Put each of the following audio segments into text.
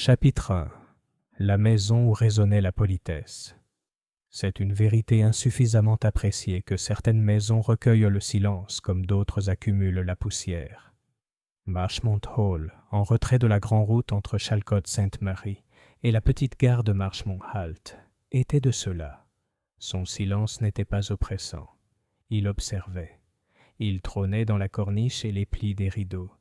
Chapitre 1. La maison où résonnait la politesse. C'est une vérité insuffisamment appréciée que certaines maisons recueillent le silence comme d'autres accumulent la poussière. Marchmont Hall, en retrait de la grande route entre Chalcot-Sainte-Marie et la petite gare de Marchmont Halt, était de ceux-là. Son silence n'était pas oppressant. Il observait. Il trônait dans la corniche et les plis des rideaux.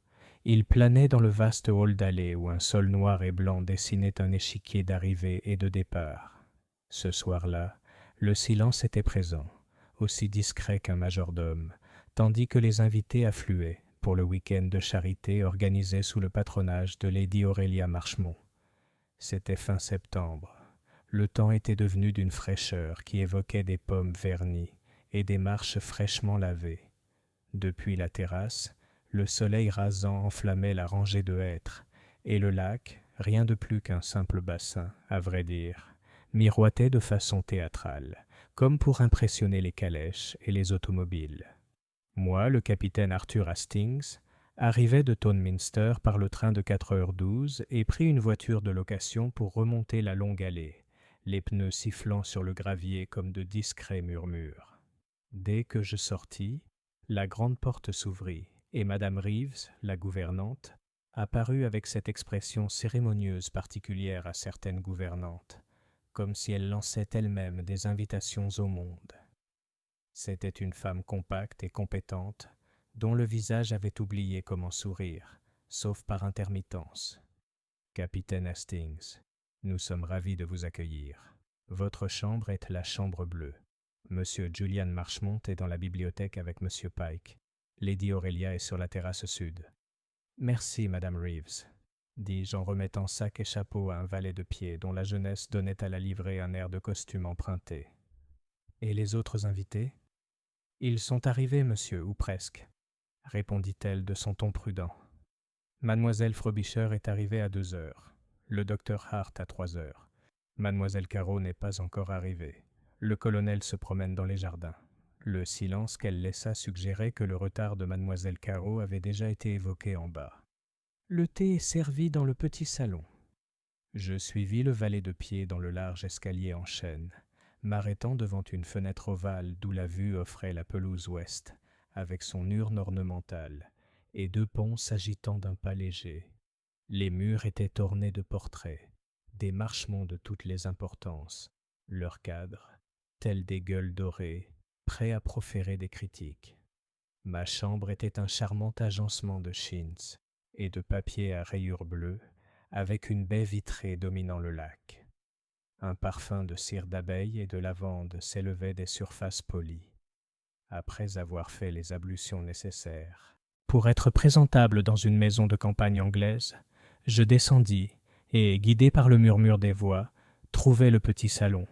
Il planait dans le vaste hall d'allée où un sol noir et blanc dessinait un échiquier d'arrivée et de départ. Ce soir-là, le silence était présent, aussi discret qu'un majordome, tandis que les invités affluaient pour le week-end de charité organisé sous le patronage de Lady Aurélia Marchmont. C'était fin septembre. Le temps était devenu d'une fraîcheur qui évoquait des pommes vernies et des marches fraîchement lavées. Depuis la terrasse, le soleil rasant enflammait la rangée de hêtres, et le lac, rien de plus qu'un simple bassin, à vrai dire, miroitait de façon théâtrale, comme pour impressionner les calèches et les automobiles. Moi, le capitaine Arthur Hastings, arrivai de Townminster par le train de 4h12 et pris une voiture de location pour remonter la longue allée, les pneus sifflant sur le gravier comme de discrets murmures. Dès que je sortis, la grande porte s'ouvrit, et Madame Reeves, la gouvernante, apparut avec cette expression cérémonieuse particulière à certaines gouvernantes, comme si elle lançait elle-même des invitations au monde. C'était une femme compacte et compétente, dont le visage avait oublié comment sourire, sauf par intermittence. « Capitaine Hastings, nous sommes ravis de vous accueillir. Votre chambre est la chambre bleue. Monsieur Julian Marchmont est dans la bibliothèque avec Monsieur Pike. Lady Aurélia est sur la terrasse sud. »« Merci, Madame Reeves, » dis-je en remettant sac et chapeau à un valet de pied dont la jeunesse donnait à la livrée un air de costume emprunté. « Et les autres invités ? » ?»« Ils sont arrivés, monsieur, ou presque, » répondit-elle de son ton prudent. « Mademoiselle Frobisher est arrivée à 2h, le docteur Hart à 3h. Mademoiselle Caro n'est pas encore arrivée. Le colonel se promène dans les jardins. » Le silence qu'elle laissa suggérait que le retard de Mademoiselle Caro avait déjà été évoqué en bas. « Le thé est servi dans le petit salon. » Je suivis le valet de pied dans le large escalier en chêne, m'arrêtant devant une fenêtre ovale d'où la vue offrait la pelouse ouest, avec son urne ornementale, et 2 ponts s'agitant d'un pas léger. Les murs étaient ornés de portraits, des Marchemont de toutes les importances, leurs cadres, tels des gueules dorées, prêts à proférer des critiques. Ma chambre était un charmant agencement de chintz et de papier à rayures bleues, avec une baie vitrée dominant le lac. Un parfum de cire d'abeille et de lavande s'élevait des surfaces polies. Après avoir fait les ablutions nécessaires pour être présentable dans une maison de campagne anglaise, je descendis et, guidé par le murmure des voix, trouvai le petit salon.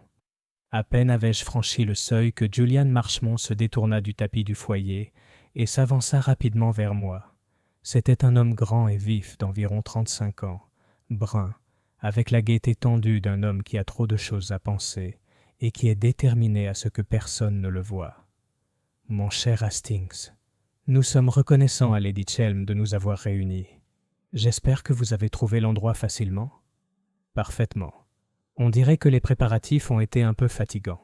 À peine avais-je franchi le seuil que Julian Marchmont se détourna du tapis du foyer et s'avança rapidement vers moi. C'était un homme grand et vif d'environ 35 ans, brun, avec la gaieté tendue d'un homme qui a trop de choses à penser et qui est déterminé à ce que personne ne le voie. « Mon cher Hastings, nous sommes reconnaissants à Lady Chelm de nous avoir réunis. J'espère que vous avez trouvé l'endroit facilement. » »« Parfaitement. On dirait que les préparatifs ont été un peu fatigants. »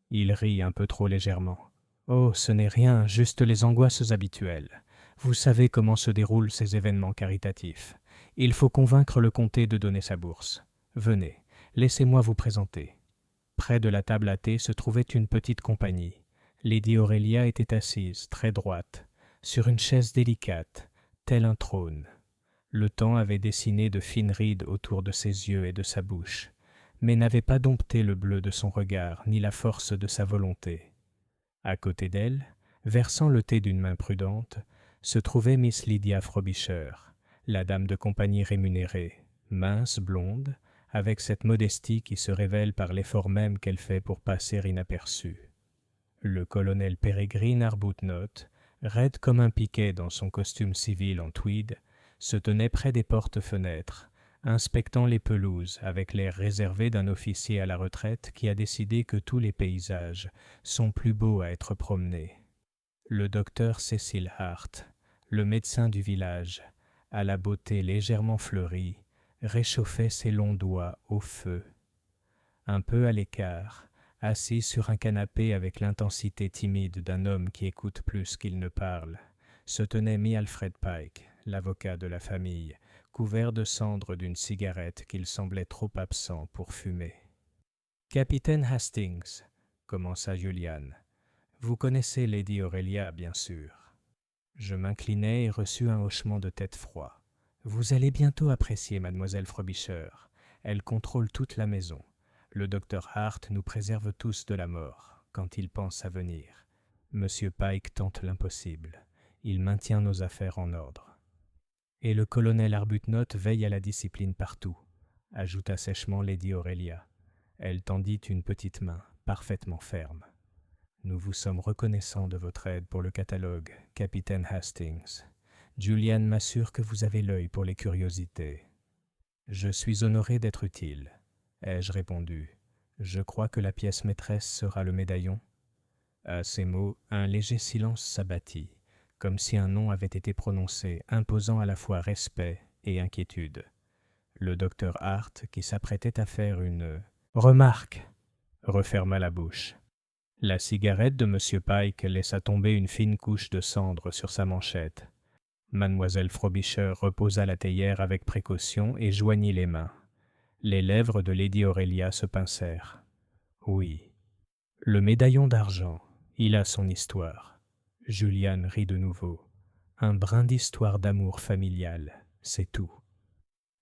Il rit un peu trop légèrement. « Oh, ce n'est rien, juste les angoisses habituelles. Vous savez comment se déroulent ces événements caritatifs. Il faut convaincre le comté de donner sa bourse. Venez, laissez-moi vous présenter. » Près de la table à thé se trouvait une petite compagnie. Lady Aurélia était assise, très droite, sur une chaise délicate, tel un trône. Le temps avait dessiné de fines rides autour de ses yeux et de sa bouche, mais n'avait pas dompté le bleu de son regard ni la force de sa volonté. À côté d'elle, versant le thé d'une main prudente, se trouvait Miss Lydia Frobisher, la dame de compagnie rémunérée, mince, blonde, avec cette modestie qui se révèle par l'effort même qu'elle fait pour passer inaperçue. Le colonel Peregrine Arbuthnot, raide comme un piquet dans son costume civil en tweed, se tenait près des portes-fenêtres, inspectant les pelouses avec l'air réservé d'un officier à la retraite qui a décidé que tous les paysages sont plus beaux à être promenés. Le docteur Cecil Hart, le médecin du village, à la beauté légèrement fleurie, réchauffait ses longs doigts au feu. Un peu à l'écart, assis sur un canapé avec l'intensité timide d'un homme qui écoute plus qu'il ne parle, se tenait Alfred Pike, l'avocat de la famille, couvert de cendres d'une cigarette qu'il semblait trop absent pour fumer. « Capitaine Hastings, » commença Julian, « vous connaissez Lady Aurelia, bien sûr. » Je m'inclinai et reçus un hochement de tête froid. « Vous allez bientôt apprécier mademoiselle Frobisher. Elle contrôle toute la maison. Le docteur Hart nous préserve tous de la mort, quand il pense à venir. Monsieur Pike tente l'impossible. Il maintient nos affaires en ordre. Et le colonel Arbuthnot veille à la discipline partout, ajouta sèchement Lady Aurelia. Elle tendit une petite main, parfaitement ferme. Nous vous sommes reconnaissants de votre aide pour le catalogue, capitaine Hastings. Julian m'assure que vous avez l'œil pour les curiosités. Je suis honoré d'être utile, ai-je répondu. Je crois que la pièce maîtresse sera le médaillon. À ces mots, un léger silence s'abattit, comme si un nom avait été prononcé, imposant à la fois respect et inquiétude. Le docteur Hart, qui s'apprêtait à faire une « remarque », referma la bouche. La cigarette de M. Pike laissa tomber une fine couche de cendre sur sa manchette. Mademoiselle Frobisher reposa la théière avec précaution et joignit les mains. Les lèvres de Lady Aurelia se pincèrent. Oui, le médaillon d'argent, il a son histoire. Julian rit de nouveau. Un brin d'histoire d'amour familial, c'est tout.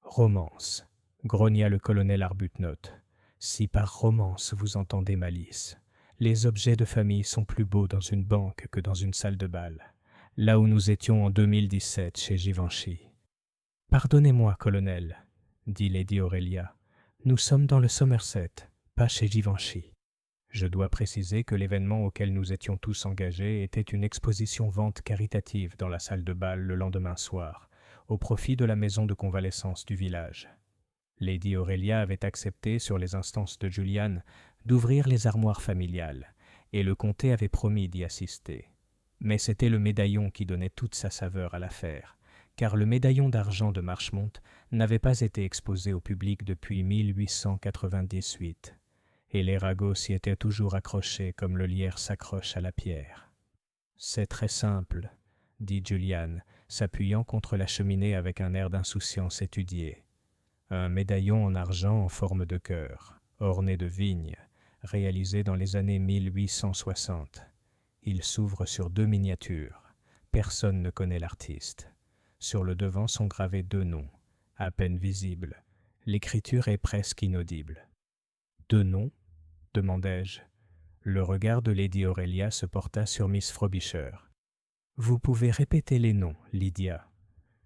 Romance, grogna le colonel Arbuthnot. Si par romance vous entendez malice, les objets de famille sont plus beaux dans une banque que dans une salle de bal, là où nous étions en 2017 chez Givenchy. « Pardonnez-moi, colonel, » dit Lady Aurelia. « Nous sommes dans le Somerset, pas chez Givenchy. » Je dois préciser que l'événement auquel nous étions tous engagés était une exposition-vente caritative dans la salle de bal le lendemain soir, au profit de la maison de convalescence du village. Lady Aurelia avait accepté, sur les instances de Julian, d'ouvrir les armoires familiales, et le comté avait promis d'y assister. Mais c'était le médaillon qui donnait toute sa saveur à l'affaire, car le médaillon d'argent de Marchmont n'avait pas été exposé au public depuis 1898, et les ragots s'y étaient toujours accrochés comme le lierre s'accroche à la pierre. « C'est très simple, » dit Julian, s'appuyant contre la cheminée avec un air d'insouciance étudiée. Un médaillon en argent en forme de cœur, orné de vignes, réalisé dans les années 1860. Il s'ouvre sur 2 miniatures. Personne ne connaît l'artiste. Sur le devant sont gravés 2 noms, à peine visibles. L'écriture est presque inaudible. « 2 noms ?» demandai-je. Le regard de Lady Aurelia se porta sur Miss Frobisher. « Vous pouvez répéter les noms, Lydia. »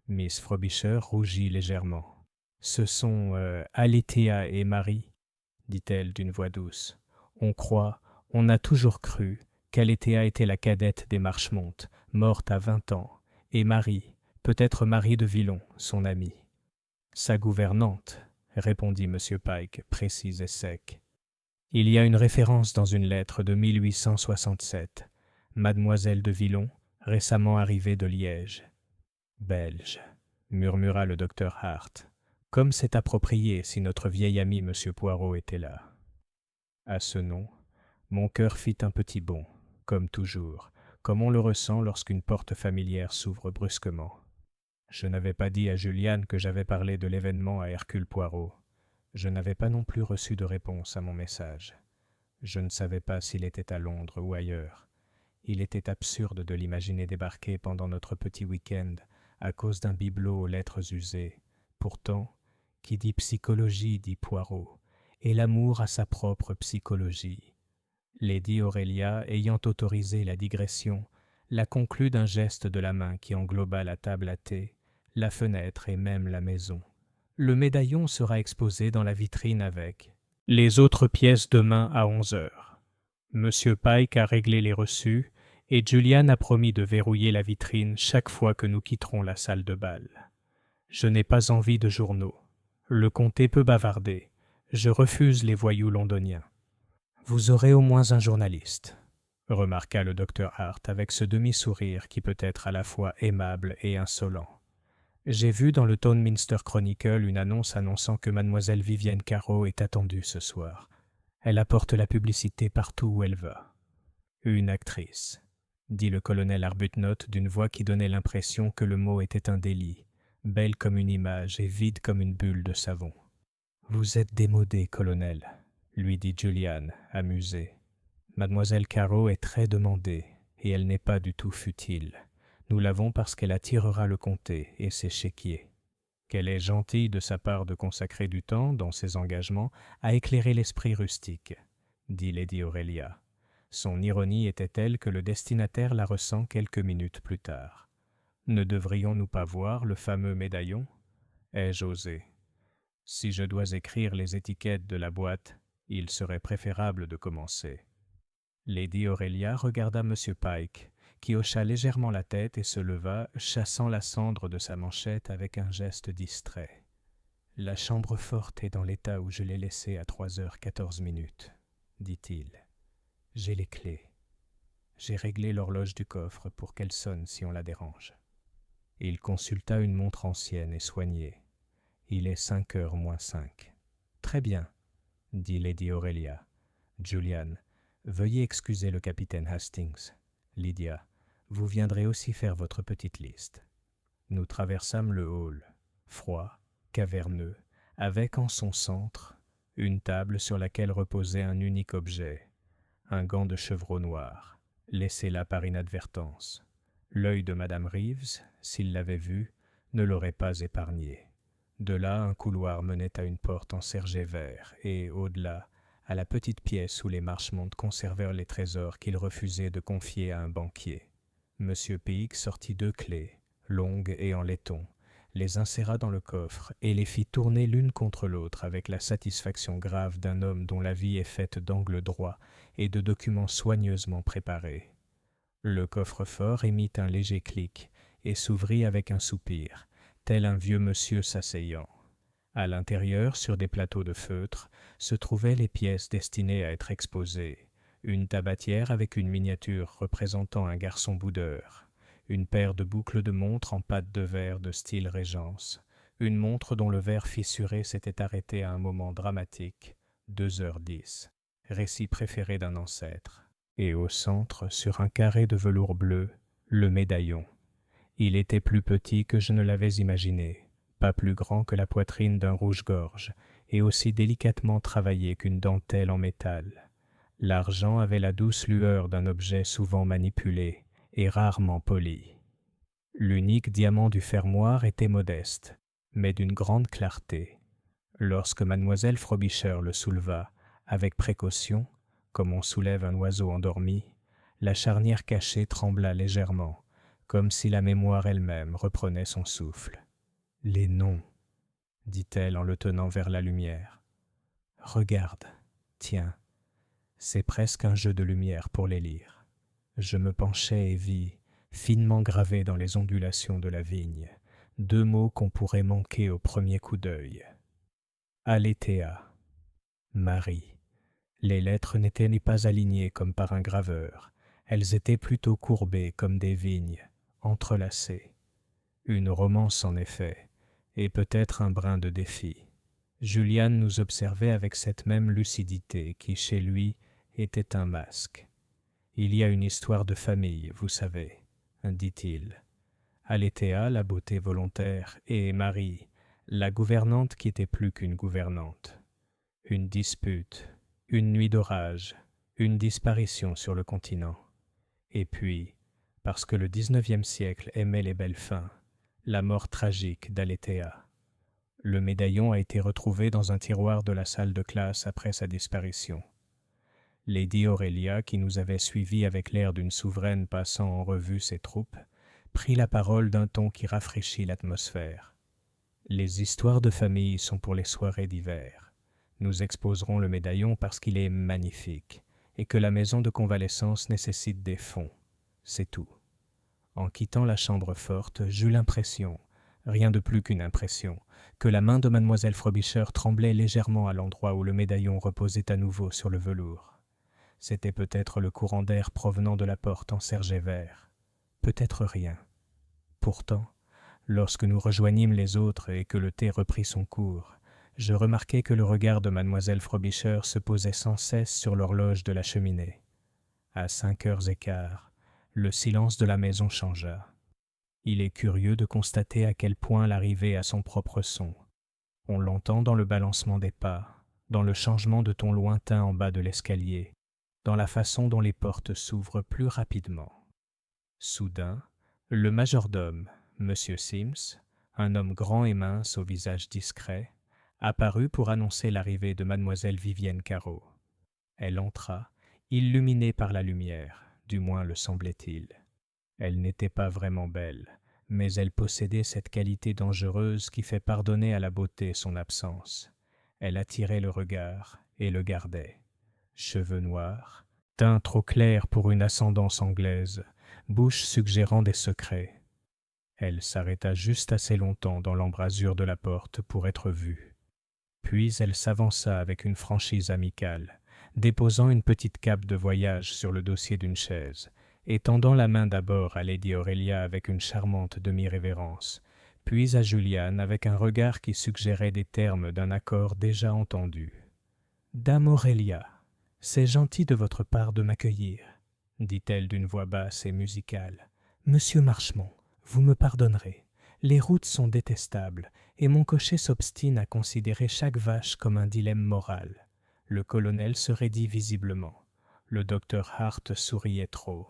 Miss Frobisher rougit légèrement. « Ce sont Alethea et Marie, » dit-elle d'une voix douce. « On a toujours cru qu'Alethea était la cadette des Marchmont, morte à 20 ans, et Marie, peut-être Marie de Villon, son amie. »« Sa gouvernante, » répondit M. Pike, précis et sec. « Il y a une référence dans une lettre de 1867. Mademoiselle de Villon, récemment arrivée de Liège. »« Belge, » murmura le docteur Hart. Comme c'est approprié si notre vieil ami M. Poirot était là. À ce nom, mon cœur fit un petit bond, comme toujours, comme on le ressent lorsqu'une porte familière s'ouvre brusquement. Je n'avais pas dit à Julian que j'avais parlé de l'événement à Hercule Poirot. Je n'avais pas non plus reçu de réponse à mon message. Je ne savais pas s'il était à Londres ou ailleurs. Il était absurde de l'imaginer débarquer pendant notre petit week-end à cause d'un bibelot aux lettres usées. Pourtant, qui dit psychologie dit Poirot, et l'amour a sa propre psychologie. Lady Aurelia, ayant autorisé la digression, la conclut d'un geste de la main qui engloba la table à thé, la fenêtre et même la maison. Le médaillon sera exposé dans la vitrine avec les autres pièces demain à 11h. Monsieur Pike a réglé les reçus et Julian a promis de verrouiller la vitrine chaque fois que nous quitterons la salle de bal. Je n'ai pas envie de journaux. Le comté peut bavarder. Je refuse les voyous londoniens. Vous aurez au moins un journaliste, remarqua le docteur Hart avec ce demi-sourire qui peut être à la fois aimable et insolent. J'ai vu dans le Townminster Chronicle une annonce annonçant que mademoiselle Vivienne Carroll est attendue ce soir. Elle apporte la publicité partout où elle va. Une actrice, dit le colonel Arbuthnot d'une voix qui donnait l'impression que le mot était un délit, belle comme une image et vide comme une bulle de savon. Vous êtes démodé, colonel, lui dit Julian, amusé. Mademoiselle Carroll est très demandée, et elle n'est pas du tout futile. Nous l'avons parce qu'elle attirera le comté et ses chéquiers. Qu'elle est gentille de sa part de consacrer du temps, dans ses engagements, à éclairer l'esprit rustique, dit Lady Aurelia. Son ironie était telle que le destinataire la ressent quelques minutes plus tard. Ne devrions-nous pas voir le fameux médaillon ? Ai-je osé ? Si je dois écrire les étiquettes de la boîte, il serait préférable de commencer. Lady Aurelia regarda M. Pike, qui hocha légèrement la tête et se leva, chassant la cendre de sa manchette avec un geste distrait. « La chambre forte est dans l'état où je l'ai laissée à 3h14, dit-il. J'ai les clés. J'ai réglé l'horloge du coffre pour qu'elle sonne si on la dérange. » Il consulta une montre ancienne et soignée. « Il est 5h moins 5. »« Très bien, » dit Lady Aurelia. « Julian, veuillez excuser le capitaine Hastings. Lydia, vous viendrez aussi faire votre petite liste. » Nous traversâmes le hall, froid, caverneux, avec en son centre une table sur laquelle reposait un unique objet, un gant de chevreau noir, laissé là par inadvertance. L'œil de Madame Reeves, s'il l'avait vu, ne l'aurait pas épargné. De là, un couloir menait à une porte en sergé vert et, au-delà, à la petite pièce où les Marchmont conservèrent les trésors qu'ils refusaient de confier à un banquier. M. Peake sortit 2 clés, longues et en laiton, les inséra dans le coffre et les fit tourner l'une contre l'autre avec la satisfaction grave d'un homme dont la vie est faite d'angles droits et de documents soigneusement préparés. Le coffre-fort émit un léger clic et s'ouvrit avec un soupir, tel un vieux monsieur s'asseyant. À l'intérieur, sur des plateaux de feutre, se trouvaient les pièces destinées à être exposées. Une tabatière avec une miniature représentant un garçon boudeur, une paire de boucles de montre en pâte de verre de style Régence, une montre dont le verre fissuré s'était arrêté à un moment dramatique, 2h10, récit préféré d'un ancêtre. Et au centre, sur un carré de velours bleu, le médaillon. Il était plus petit que je ne l'avais imaginé, pas plus grand que la poitrine d'un rouge-gorge, et aussi délicatement travaillé qu'une dentelle en métal. L'argent avait la douce lueur d'un objet souvent manipulé et rarement poli. L'unique diamant du fermoir était modeste, mais d'une grande clarté. Lorsque mademoiselle Frobisher le souleva, avec précaution, comme on soulève un oiseau endormi, la charnière cachée trembla légèrement, comme si la mémoire elle-même reprenait son souffle. « Les noms, » dit-elle en le tenant vers la lumière. « Regarde, tiens, c'est presque un jeu de lumière pour les lire. » Je me penchai et vis, finement gravés dans les ondulations de la vigne, 2 mots qu'on pourrait manquer au premier coup d'œil. Aletheia, Marie. Les lettres n'étaient pas alignées comme par un graveur, elles étaient plutôt courbées comme des vignes, entrelacées. Une romance en effet, et peut-être un brin de défi. Julian nous observait avec cette même lucidité qui, chez lui, était un masque. « Il y a une histoire de famille, vous savez, » dit-il. Aletheia, la beauté volontaire, et Marie, la gouvernante qui était plus qu'une gouvernante. Une dispute, une nuit d'orage, une disparition sur le continent. Et puis, parce que le 19e siècle aimait les belles fins, la mort tragique d'Aletheia. Le médaillon a été retrouvé dans un tiroir de la salle de classe après sa disparition. Lady Aurelia, qui nous avait suivis avec l'air d'une souveraine passant en revue ses troupes, prit la parole d'un ton qui rafraîchit l'atmosphère. Les histoires de famille sont pour les soirées d'hiver. Nous exposerons le médaillon parce qu'il est magnifique et que la maison de convalescence nécessite des fonds. C'est tout. En quittant la chambre forte, j'eus l'impression, rien de plus qu'une impression, que la main de mademoiselle Frobisher tremblait légèrement à l'endroit où le médaillon reposait à nouveau sur le velours. C'était peut-être le courant d'air provenant de la porte en sergé vert. Peut-être rien. Pourtant, Lorsque nous rejoignîmes les autres et que le thé reprit son cours, je remarquai que le regard de mademoiselle Frobisher se posait sans cesse sur l'horloge de la cheminée. À 5h15, le silence de la maison changea. Il est curieux de constater à quel point l'arrivée a son propre son. On l'entend dans le balancement des pas, dans le changement de ton lointain en bas de l'escalier, dans la façon dont les portes s'ouvrent plus rapidement. Soudain, le majordome, M. Sims, un homme grand et mince au visage discret, apparut pour annoncer l'arrivée de mademoiselle Vivienne Carreau. Elle entra, illuminée par la lumière, du moins le semblait-il. Elle n'était pas vraiment belle, mais elle possédait cette qualité dangereuse qui fait pardonner à la beauté son absence. Elle attirait le regard et le gardait. Cheveux noirs, teint trop clair pour une ascendance anglaise, bouche suggérant des secrets. Elle s'arrêta juste assez longtemps dans l'embrasure de la porte pour être vue. Puis elle s'avança avec une franchise amicale, déposant une petite cape de voyage sur le dossier d'une chaise, et tendant la main d'abord à Lady Aurélia avec une charmante demi-révérence, puis à Juliane avec un regard qui suggérait des termes d'un accord déjà entendu. « Dame Aurélia, c'est gentil de votre part de m'accueillir, » dit-elle d'une voix basse et musicale. « Monsieur Marchemont, vous me pardonnerez. Les routes sont détestables, et mon cocher s'obstine à considérer chaque vache comme un dilemme moral. » Le colonel se raidit visiblement. Le docteur Hart souriait trop.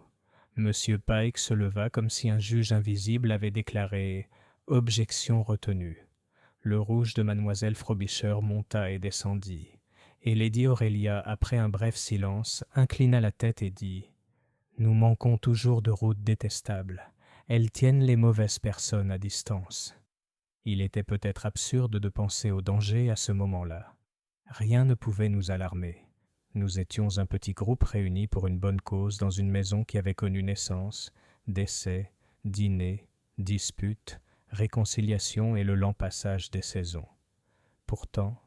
Monsieur Pike se leva comme si un juge invisible avait déclaré « Objection retenue ». Le rouge de mademoiselle Frobisher monta et descendit, et Lady Aurélia, après un bref silence, inclina la tête et dit « Nous manquons toujours de routes détestables. Elles tiennent les mauvaises personnes à distance. » Il était peut-être absurde de penser au danger à ce moment-là. Rien ne pouvait nous alarmer. Nous étions un petit groupe réuni pour une bonne cause dans une maison qui avait connu naissance, décès, dîner, disputes, réconciliation et le lent passage des saisons. Pourtant,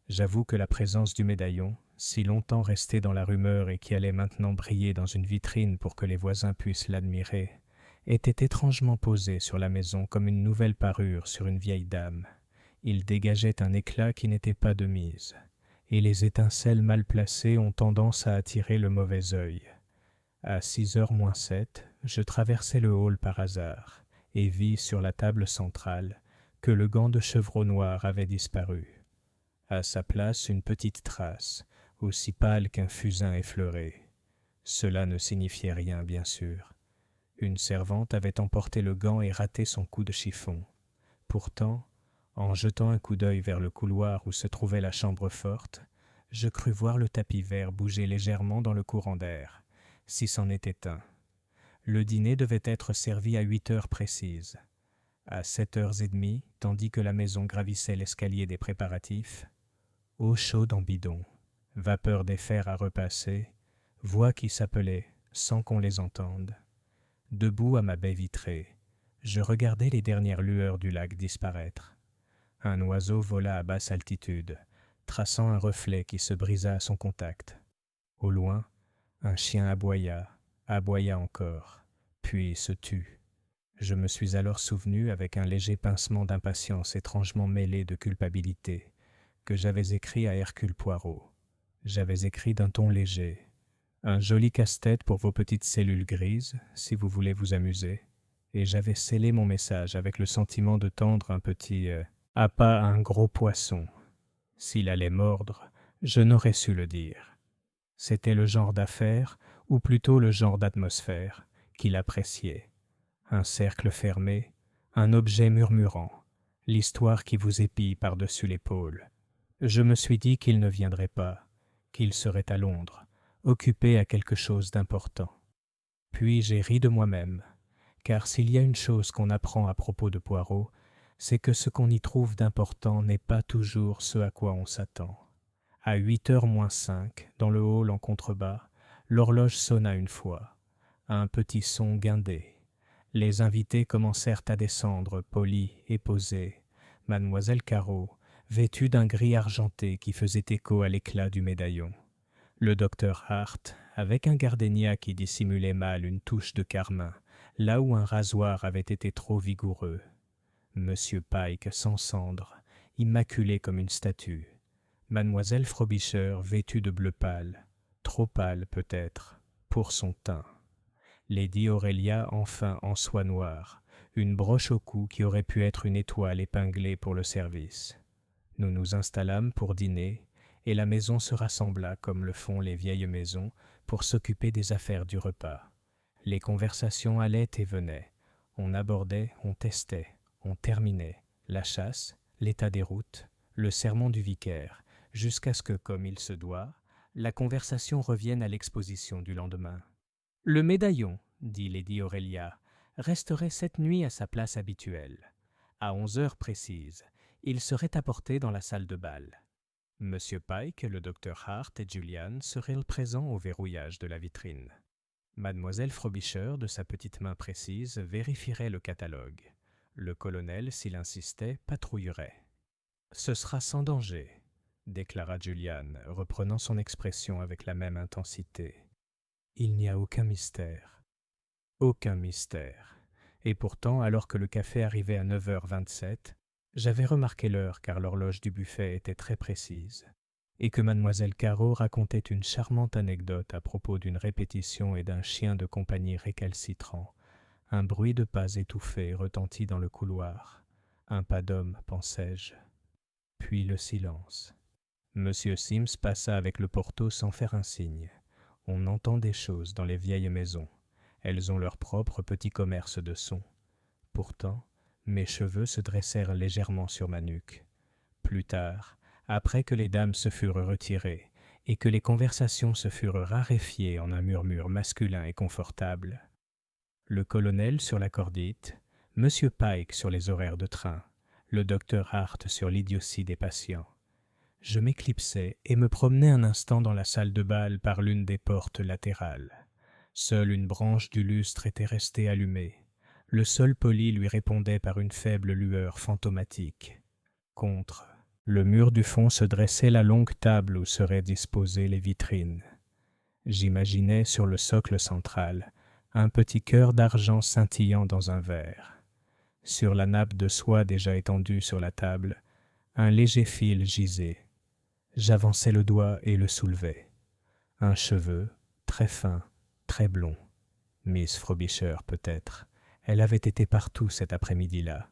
j'avoue que la présence du médaillon, si longtemps resté dans la rumeur et qui allait maintenant briller dans une vitrine pour que les voisins puissent l'admirer, était étrangement posé sur la maison comme une nouvelle parure sur une vieille dame. Il dégageait un éclat qui n'était pas de mise, et les étincelles mal placées ont tendance à attirer le mauvais œil. À 6h moins 7, je traversai le hall par hasard, et vis sur la table centrale que le gant de chevreau noir avait disparu. À sa place, une petite trace, aussi pâle qu'un fusain effleuré. Cela ne signifiait rien, bien sûr. Une servante avait emporté le gant et raté son coup de chiffon. Pourtant, en jetant un coup d'œil vers le couloir où se trouvait la chambre forte, je crus voir le tapis vert bouger légèrement dans le courant d'air, si c'en était un. Le dîner devait être servi à 8h précises. À 7h30, tandis que la maison gravissait l'escalier des préparatifs, eau chaude en bidon, vapeur des fers à repasser, voix qui s'appelaient sans qu'on les entende. Debout à ma baie vitrée, je regardais les dernières lueurs du lac disparaître. Un oiseau vola à basse altitude, traçant un reflet qui se brisa à son contact. Au loin, un chien aboya encore, puis se tut. Je me suis alors souvenu, avec un léger pincement d'impatience étrangement mêlé de culpabilité, que j'avais écrit à Hercule Poirot. J'avais écrit d'un ton léger. Un joli casse-tête pour vos petites cellules grises, si vous voulez vous amuser. Et j'avais scellé mon message avec le sentiment de tendre un petit appât à un gros poisson. S'il allait mordre, je n'aurais su le dire. C'était le genre d'affaire, ou plutôt le genre d'atmosphère, qu'il appréciait. Un cercle fermé, un objet murmurant, l'histoire qui vous épie par-dessus l'épaule. Je me suis dit qu'il ne viendrait pas, qu'il serait à Londres, occupé à quelque chose d'important. Puis j'ai ri de moi-même, car s'il y a une chose qu'on apprend à propos de Poirot, c'est que ce qu'on y trouve d'important n'est pas toujours ce à quoi on s'attend. À 8h moins 5, dans le hall en contrebas, l'horloge sonna une fois. Un petit son guindé. Les invités commencèrent à descendre, polis et posés. Mademoiselle Carreau, vêtue d'un gris argenté qui faisait écho à l'éclat du médaillon. Le docteur Hart, avec un gardénia qui dissimulait mal une touche de carmin, là où un rasoir avait été trop vigoureux. Monsieur Pike sans cendre, immaculé comme une statue. Mademoiselle Frobisher vêtue de bleu pâle, trop pâle peut-être, pour son teint. Lady Aurelia enfin en soie noire, une broche au cou qui aurait pu être une étoile épinglée pour le service. Nous nous installâmes pour dîner, et la maison se rassembla comme le font les vieilles maisons pour s'occuper des affaires du repas. Les conversations allaient et venaient. On abordait, on testait, on terminait la chasse, l'état des routes, le sermon du vicaire, jusqu'à ce que, comme il se doit, la conversation revienne à l'exposition du lendemain. « Le médaillon, dit Lady Aurelia, resterait cette nuit à sa place habituelle. À 11 heures précises, il serait apporté dans la salle de bal. Monsieur Pike, le docteur Hart et Julian seraient présents au verrouillage de la vitrine. Mademoiselle Frobisher, de sa petite main précise, vérifierait le catalogue. Le colonel, s'il insistait, patrouillerait. « Ce sera sans danger, » déclara Julian, reprenant son expression avec la même intensité. « Il n'y a aucun mystère. » Aucun mystère. Et pourtant, alors que le café arrivait à 9h27, j'avais remarqué l'heure car l'horloge du buffet était très précise, et que mademoiselle Caro racontait une charmante anecdote à propos d'une répétition et d'un chien de compagnie récalcitrant. Un bruit de pas étouffé retentit dans le couloir. Un pas d'homme, pensai-je. Puis le silence. Monsieur Sims passa avec le porto sans faire un signe. On entend des choses dans les vieilles maisons. Elles ont leur propre petit commerce de sons. Pourtant, mes cheveux se dressèrent légèrement sur ma nuque. Plus tard, après que les dames se furent retirées et que les conversations se furent raréfiées en un murmure masculin et confortable, le colonel sur la cordite, Monsieur Pike sur les horaires de train, le docteur Hart sur l'idiotie des patients. Je m'éclipsai et me promenai un instant dans la salle de bal par l'une des portes latérales. Seule une branche du lustre était restée allumée. Le sol poli lui répondait par une faible lueur fantomatique. Contre le mur du fond se dressait la longue table où seraient disposées les vitrines. J'imaginais sur le socle central un petit cœur d'argent scintillant dans un verre. Sur la nappe de soie déjà étendue sur la table, un léger fil gisait. J'avançai le doigt et le soulevai. Un cheveu, très fin, très blond. Miss Frobisher peut-être. Elle avait été partout cet après-midi-là,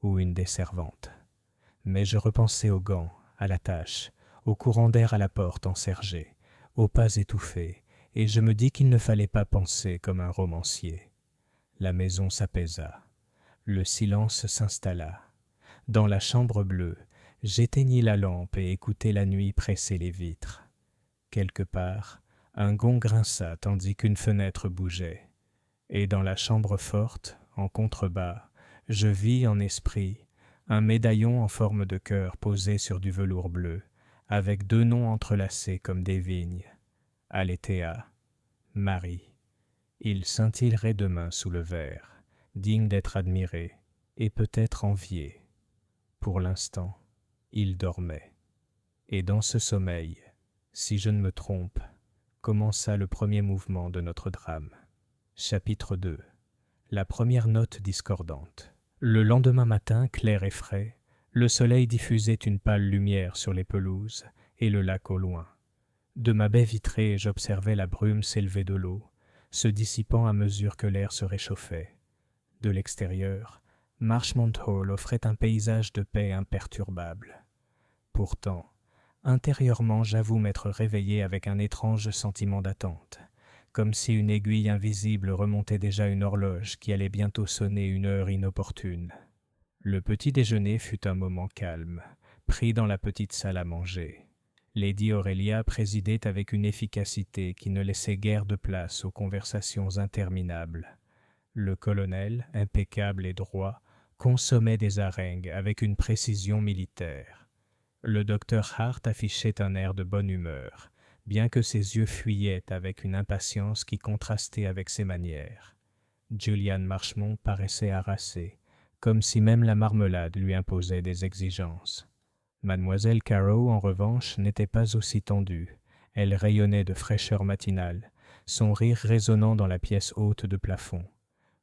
ou une des servantes. Mais je repensai aux gants, à la tâche, au courant d'air à la porte enserrée, aux pas étouffés, et je me dis qu'il ne fallait pas penser comme un romancier. La maison s'apaisa. Le silence s'installa. Dans la chambre bleue, j'éteignis la lampe et écoutai la nuit presser les vitres. Quelque part, un gond grinça tandis qu'une fenêtre bougeait. Et dans la chambre forte, en contrebas, je vis en esprit un médaillon en forme de cœur posé sur du velours bleu, avec deux noms entrelacés comme des vignes. Alethea, Marie. Il scintillerait demain sous le verre, digne d'être admiré et peut-être envié. Pour l'instant, il dormait. Et dans ce sommeil, si je ne me trompe, commença le premier mouvement de notre drame. Chapitre 2. La première note discordante. Le lendemain matin, clair et frais, le soleil diffusait une pâle lumière sur les pelouses et le lac au loin. De ma baie vitrée, j'observais la brume s'élever de l'eau, se dissipant à mesure que l'air se réchauffait. De l'extérieur, Marchmont Hall offrait un paysage de paix imperturbable. Pourtant, intérieurement, j'avoue m'être réveillé avec un étrange sentiment d'attente, comme si une aiguille invisible remontait déjà une horloge qui allait bientôt sonner une heure inopportune. Le petit déjeuner fut un moment calme, pris dans la petite salle à manger. Lady Aurelia présidait avec une efficacité qui ne laissait guère de place aux conversations interminables. Le colonel, impeccable et droit, consommait des harangues avec une précision militaire. Le docteur Hart affichait un air de bonne humeur, bien que ses yeux fuyaient avec une impatience qui contrastait avec ses manières. Julian Marchmont paraissait harassé, comme si même la marmelade lui imposait des exigences. Mademoiselle Caro, en revanche, n'était pas aussi tendue. Elle rayonnait de fraîcheur matinale, son rire résonnant dans la pièce haute de plafond.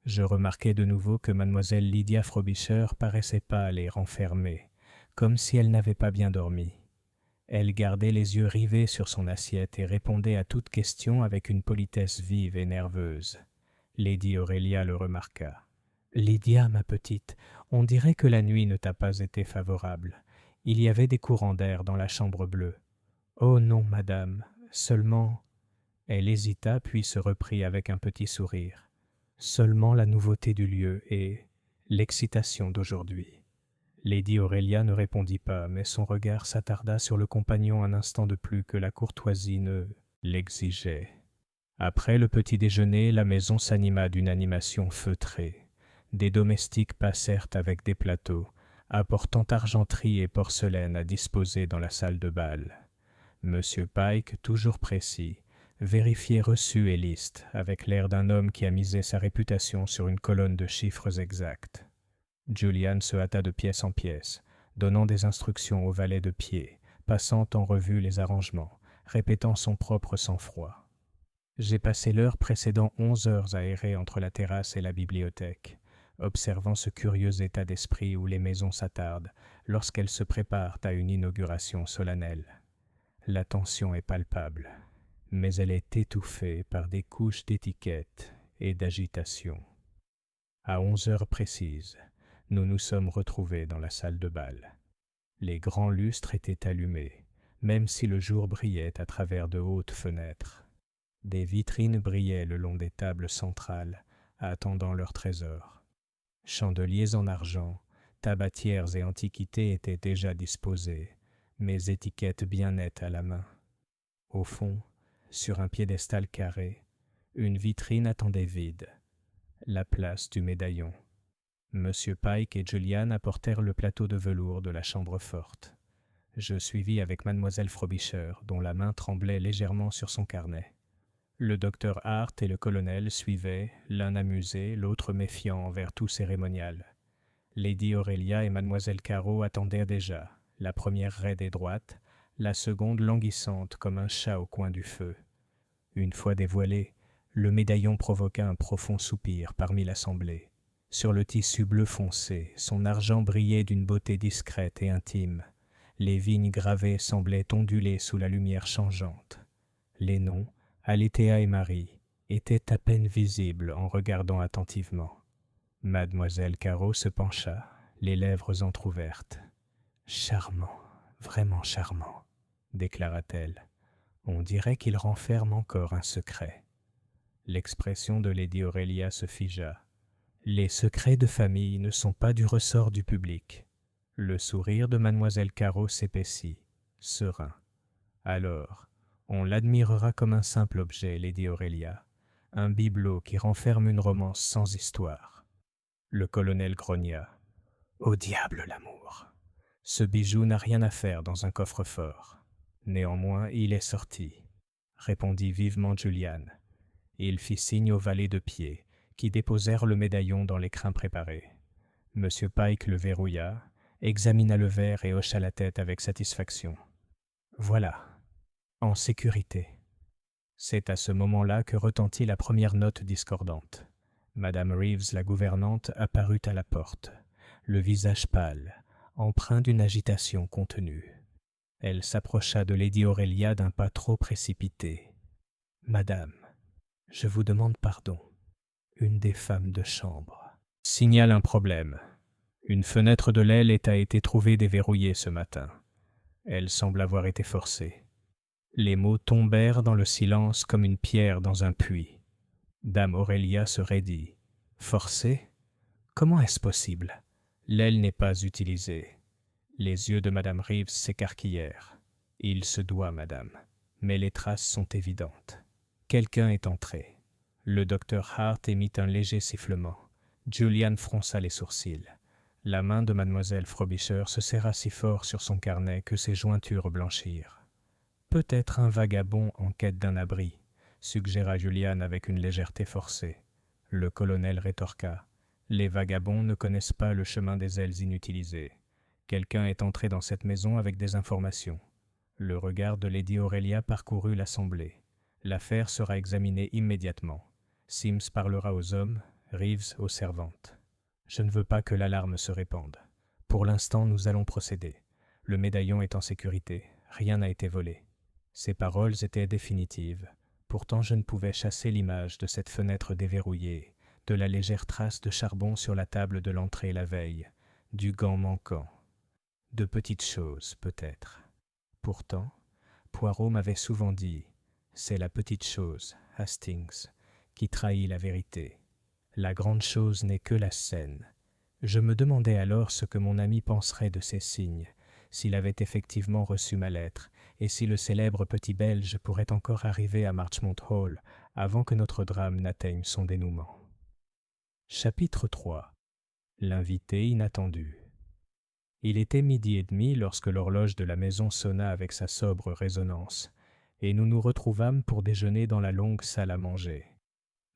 Je remarquai de nouveau que mademoiselle Lydia Frobisher paraissait pâle et renfermée, comme si elle n'avait pas bien dormi. Elle gardait les yeux rivés sur son assiette et répondait à toute question avec une politesse vive et nerveuse. Lady Aurélia le remarqua. « Lydia, ma petite, on dirait que la nuit ne t'a pas été favorable. Il y avait des courants d'air dans la chambre bleue. »« Oh non, madame, seulement… » Elle hésita puis se reprit avec un petit sourire. « Seulement la nouveauté du lieu et l'excitation d'aujourd'hui. » Lady Aurélia ne répondit pas, mais son regard s'attarda sur le compagnon un instant de plus que la courtoisie ne l'exigeait. Après le petit déjeuner, la maison s'anima d'une animation feutrée. Des domestiques passèrent avec des plateaux, apportant argenterie et porcelaine à disposer dans la salle de bal. M. Pike, toujours précis, vérifiait reçus et listes, avec l'air d'un homme qui a misé sa réputation sur une colonne de chiffres exacts. Julian se hâta de pièce en pièce, donnant des instructions au valet de pied, passant en revue les arrangements, répétant son propre sang-froid. J'ai passé l'heure précédant 11 heures à errer entre la terrasse et la bibliothèque, observant ce curieux état d'esprit où les maisons s'attardent lorsqu'elles se préparent à une inauguration solennelle. La tension est palpable, mais elle est étouffée par des couches d'étiquette et d'agitation. À 11 heures précises, nous nous sommes retrouvés dans la salle de bal. Les grands lustres étaient allumés, même si le jour brillait à travers de hautes fenêtres. Des vitrines brillaient le long des tables centrales, attendant leurs trésors. Chandeliers en argent, tabatières et antiquités étaient déjà disposés, mes étiquettes bien nettes à la main. Au fond, sur un piédestal carré, une vitrine attendait vide, la place du médaillon. M. Pike et Julian apportèrent le plateau de velours de la chambre forte. Je suivis avec mademoiselle Frobisher, dont la main tremblait légèrement sur son carnet. Le docteur Hart et le colonel suivaient, l'un amusé, l'autre méfiant envers tout cérémonial. Lady Aurélia et mademoiselle Caro attendaient déjà, la première raide et droite, la seconde languissante comme un chat au coin du feu. Une fois dévoilé, le médaillon provoqua un profond soupir parmi l'assemblée. Sur le tissu bleu foncé, son argent brillait d'une beauté discrète et intime. Les vignes gravées semblaient onduler sous la lumière changeante. Les noms, Alethea et Marie, étaient à peine visibles en regardant attentivement. Mademoiselle Caro se pencha, les lèvres entr'ouvertes. « Charmant, vraiment charmant, » déclara-t-elle. « On dirait qu'il renferme encore un secret. » L'expression de Lady Aurélia se figea. Les secrets de famille ne sont pas du ressort du public. Le sourire de mademoiselle Caro s'épaissit, serein. Alors, on l'admirera comme un simple objet, Lady Aurélia, un bibelot qui renferme une romance sans histoire. Le colonel grogna. Au diable l'amour! Ce bijou n'a rien à faire dans un coffre-fort. Néanmoins, il est sorti, répondit vivement Julian. Il fit signe aux valets de pied, qui déposèrent le médaillon dans l'écrin préparé. M. Pike le verrouilla, examina le verre et hocha la tête avec satisfaction. Voilà, en sécurité. C'est à ce moment-là que retentit la première note discordante. Madame Reeves, la gouvernante, apparut à la porte, le visage pâle, empreint d'une agitation contenue. Elle s'approcha de Lady Aurélia d'un pas trop précipité. « Madame, je vous demande pardon. Une des femmes de chambre signale un problème. Une fenêtre de l'aile a été trouvée déverrouillée ce matin. Elle semble avoir été forcée. » Les mots tombèrent dans le silence comme une pierre dans un puits. Dame Aurélia se raidit. « Forcée ? Comment est-ce possible ? L'aile n'est pas utilisée. » Les yeux de Madame Reeves s'écarquillèrent. « Il se doit, madame, mais les traces sont évidentes. Quelqu'un est entré. » Le docteur Hart émit un léger sifflement. Julian fronça les sourcils. La main de mademoiselle Frobisher se serra si fort sur son carnet que ses jointures blanchirent. « Peut-être un vagabond en quête d'un abri, » suggéra Julian avec une légèreté forcée. Le colonel rétorqua. « Les vagabonds ne connaissent pas le chemin des ailes inutilisées. Quelqu'un est entré dans cette maison avec des informations. » Le regard de Lady Aurélia parcourut l'assemblée. « L'affaire sera examinée immédiatement. Sims parlera aux hommes, Reeves aux servantes. Je ne veux pas que l'alarme se répande. Pour l'instant, nous allons procéder. Le médaillon est en sécurité. Rien n'a été volé. Ces paroles étaient définitives. Pourtant, je ne pouvais chasser l'image de cette fenêtre déverrouillée, de la légère trace de charbon sur la table de l'entrée la veille, du gant manquant. De petites choses, peut-être. Pourtant, Poirot m'avait souvent dit « C'est la petite chose, Hastings, qui trahit la vérité. La grande chose n'est que la scène. » Je me demandais alors ce que mon ami penserait de ces signes, s'il avait effectivement reçu ma lettre, et si le célèbre petit Belge pourrait encore arriver à Marchmont Hall avant que notre drame n'atteigne son dénouement. Chapitre 3. L'invité inattendu. Il était 12h30 lorsque l'horloge de la maison sonna avec sa sobre résonance, et nous nous retrouvâmes pour déjeuner dans la longue salle à manger.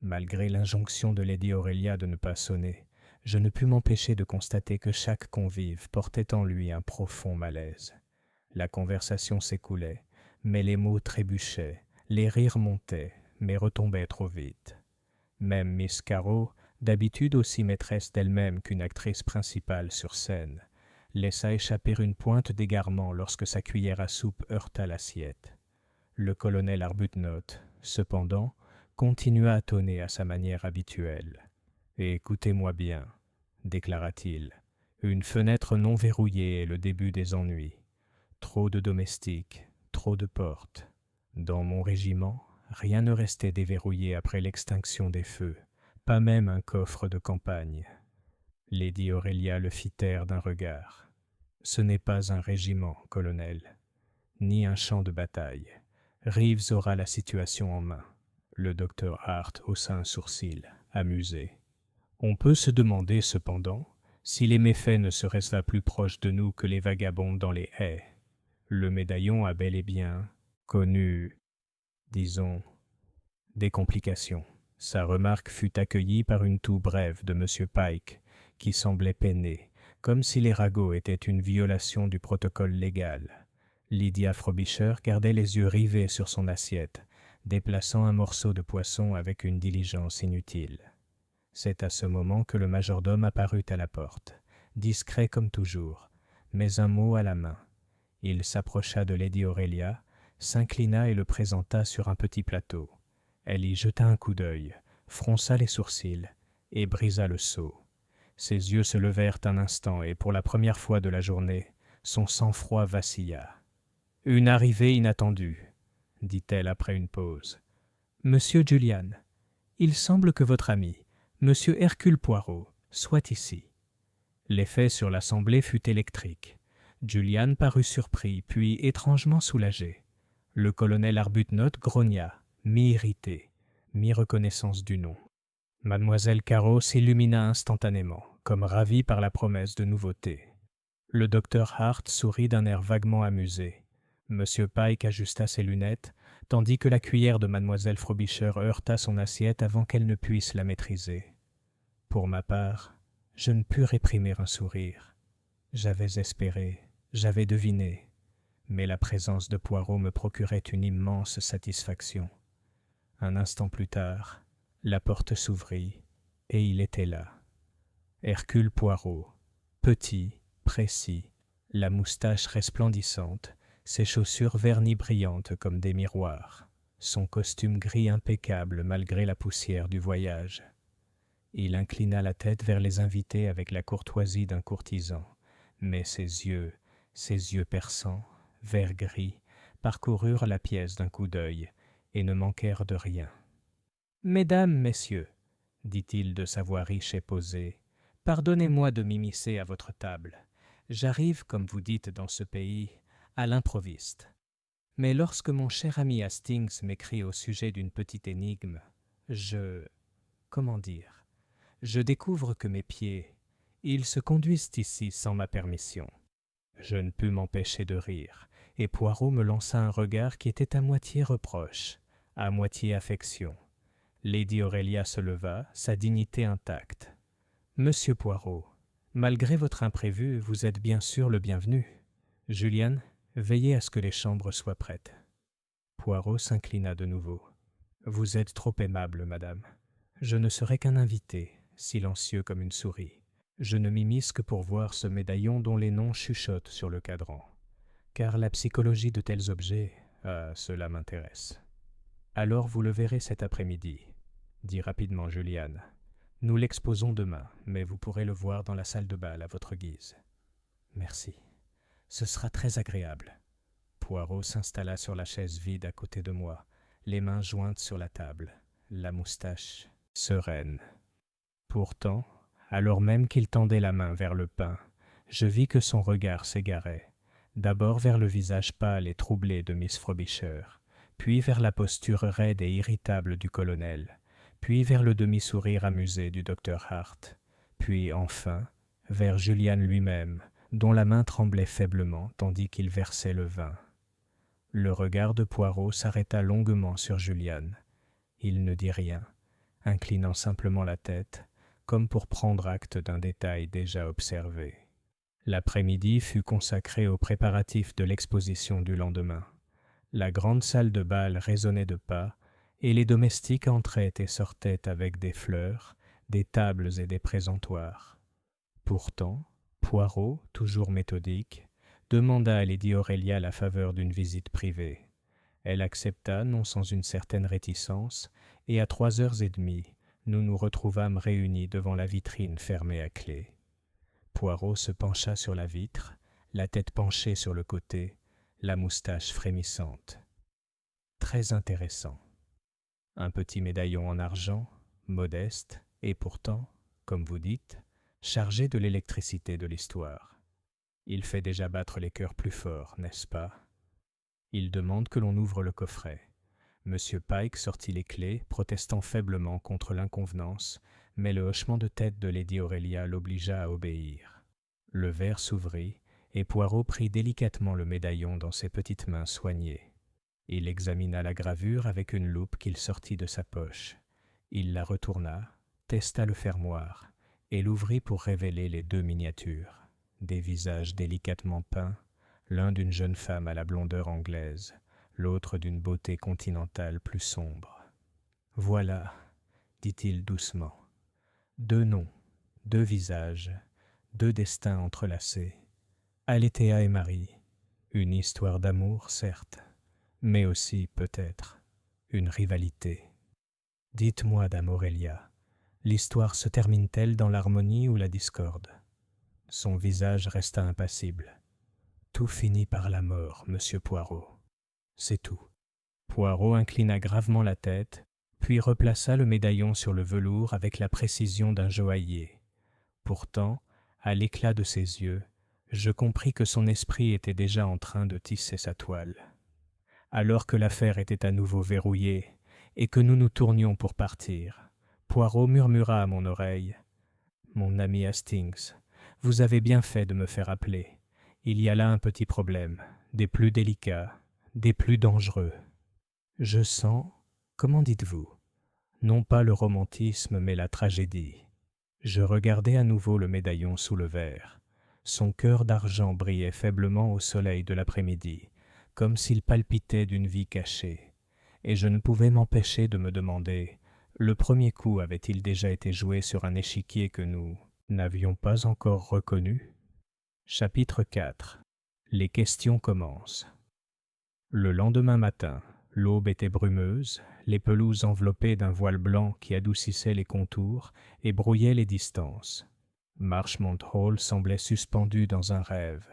Malgré l'injonction de Lady Aurelia de ne pas sonner, je ne pus m'empêcher de constater que chaque convive portait en lui un profond malaise. La conversation s'écoulait, mais les mots trébuchaient, les rires montaient, mais retombaient trop vite. Même Miss Carroll, d'habitude aussi maîtresse d'elle-même qu'une actrice principale sur scène, laissa échapper une pointe d'égarement lorsque sa cuillère à soupe heurta l'assiette. Le colonel Arbuthnot, cependant, continua à tonner à sa manière habituelle. « Écoutez-moi bien, » déclara-t-il, « une fenêtre non verrouillée est le début des ennuis. Trop de domestiques, trop de portes. Dans mon régiment, rien ne restait déverrouillé après l'extinction des feux, pas même un coffre de campagne. » Lady Aurelia le fit taire d'un regard. « Ce n'est pas un régiment, colonel, ni un champ de bataille. Reeves aura la situation en main. » Le docteur Hart haussa un sourcil, amusé. « On peut se demander, cependant, si les méfaits ne seraient pas plus proches de nous que les vagabonds dans les haies. Le médaillon a bel et bien connu, disons, des complications. » Sa remarque fut accueillie par une toux brève de M. Pike, qui semblait peiner, comme si les ragots étaient une violation du protocole légal. Lydia Frobisher gardait les yeux rivés sur son assiette, déplaçant un morceau de poisson avec une diligence inutile. C'est à ce moment que le majordome apparut à la porte, discret comme toujours, mais un mot à la main. Il s'approcha de Lady Aurelia, s'inclina et le présenta sur un petit plateau. Elle y jeta un coup d'œil, fronça les sourcils et brisa le seau. Ses yeux se levèrent un instant et pour la première fois de la journée, son sang-froid vacilla. « Une arrivée inattendue, » dit-elle après une pause. « Monsieur Julian, il semble que votre ami, Monsieur Hercule Poirot, soit ici. » L'effet sur l'assemblée fut électrique. Julian parut surpris, puis étrangement soulagé. Le colonel Arbuthnot grogna, mi-irrité, mi-reconnaissance du nom. Mademoiselle Carroll s'illumina instantanément, comme ravie par la promesse de nouveauté. Le docteur Hart sourit d'un air vaguement amusé. Monsieur Pike ajusta ses lunettes, tandis que la cuillère de mademoiselle Frobisher heurta son assiette avant qu'elle ne puisse la maîtriser. Pour ma part, je ne pus réprimer un sourire. J'avais espéré, j'avais deviné, mais la présence de Poirot me procurait une immense satisfaction. Un instant plus tard, la porte s'ouvrit, et il était là. Hercule Poirot, petit, précis, la moustache resplendissante, ses chaussures vernies brillantes comme des miroirs, son costume gris impeccable malgré la poussière du voyage. Il inclina la tête vers les invités avec la courtoisie d'un courtisan, mais ses yeux perçants, vert gris, parcoururent la pièce d'un coup d'œil et ne manquèrent de rien. « Mesdames, messieurs, dit-il de sa voix riche et posée, pardonnez-moi de m'immiscer à votre table. J'arrive, comme vous dites dans ce pays, à l'improviste. Mais lorsque mon cher ami Hastings m'écrit au sujet d'une petite énigme, je découvre que mes pieds, ils se conduisent ici sans ma permission. » Je ne pus m'empêcher de rire, et Poirot me lança un regard qui était à moitié reproche, à moitié affection. Lady Aurelia se leva, sa dignité intacte. « Monsieur Poirot, malgré votre imprévu, vous êtes bien sûr le bienvenu. Julian, veillez à ce que les chambres soient prêtes. » Poirot s'inclina de nouveau. « Vous êtes trop aimable, madame. Je ne serai qu'un invité, silencieux comme une souris. Je ne m'immisce que pour voir ce médaillon dont les noms chuchotent sur le cadran. Car la psychologie de tels objets, cela m'intéresse. Alors vous le verrez cet après-midi, dit rapidement Julian. Nous l'exposons demain, mais vous pourrez le voir dans la salle de bal à votre guise. Merci. Ce sera très agréable. Poirot s'installa sur la chaise vide à côté de moi, les mains jointes sur la table, la moustache sereine. Pourtant, alors même qu'il tendait la main vers le pain, je vis que son regard s'égarait, d'abord vers le visage pâle et troublé de Miss Frobisher, puis vers la posture raide et irritable du colonel, puis vers le demi-sourire amusé du docteur Hart, puis enfin vers Julian lui-même, dont la main tremblait faiblement tandis qu'il versait le vin. Le regard de Poirot s'arrêta longuement sur Julian. Il ne dit rien, inclinant simplement la tête, comme pour prendre acte d'un détail déjà observé. L'après-midi fut consacré aux préparatifs de l'exposition du lendemain. La grande salle de bal résonnait de pas, et les domestiques entraient et sortaient avec des fleurs, des tables et des présentoirs. Pourtant, Poirot, toujours méthodique, demanda à Lady Aurélia la faveur d'une visite privée. Elle accepta, non sans une certaine réticence, et à 3h30, nous nous retrouvâmes réunis devant la vitrine fermée à clé. Poirot se pencha sur la vitre, la tête penchée sur le côté, la moustache frémissante. Très intéressant. Un petit médaillon en argent, modeste, et pourtant, comme vous dites, chargé de l'électricité de l'histoire. Il fait déjà battre les cœurs plus forts, n'est-ce pas? Il demande que l'on ouvre le coffret. Monsieur Pike sortit les clés, protestant faiblement contre l'inconvenance, mais le hochement de tête de Lady Aurélia l'obligea à obéir. Le verre s'ouvrit, et Poirot prit délicatement le médaillon dans ses petites mains soignées. Il examina la gravure avec une loupe qu'il sortit de sa poche. Il la retourna, testa le fermoir, et l'ouvrit pour révéler les deux miniatures. Des visages délicatement peints, l'un d'une jeune femme à la blondeur anglaise, l'autre d'une beauté continentale plus sombre. « Voilà, dit-il doucement, deux noms, deux visages, deux destins entrelacés. Alethea et Marie, une histoire d'amour, certes, mais aussi, peut-être, une rivalité. Dites-moi, dame Aurélia, l'histoire se termine-t-elle dans l'harmonie ou la discorde ? » Son visage resta impassible. « Tout finit par la mort, monsieur Poirot. C'est tout. » Poirot inclina gravement la tête, puis replaça le médaillon sur le velours avec la précision d'un joaillier. Pourtant, à l'éclat de ses yeux, je compris que son esprit était déjà en train de tisser sa toile. Alors que l'affaire était à nouveau verrouillée et que nous nous tournions pour partir, Poirot murmura à mon oreille « Mon ami Hastings, vous avez bien fait de me faire appeler. Il y a là un petit problème, des plus délicats, des plus dangereux. Je sens, comment dites-vous, non pas le romantisme mais la tragédie. » Je regardai à nouveau le médaillon sous le verre. Son cœur d'argent brillait faiblement au soleil de l'après-midi, comme s'il palpitait d'une vie cachée, et je ne pouvais m'empêcher de me demander, le premier coup avait-il déjà été joué sur un échiquier que nous n'avions pas encore reconnu? Chapitre 4. Les questions commencent. Le lendemain matin, l'aube était brumeuse, les pelouses enveloppées d'un voile blanc qui adoucissait les contours et brouillait les distances. Marchmont Hall semblait suspendu dans un rêve,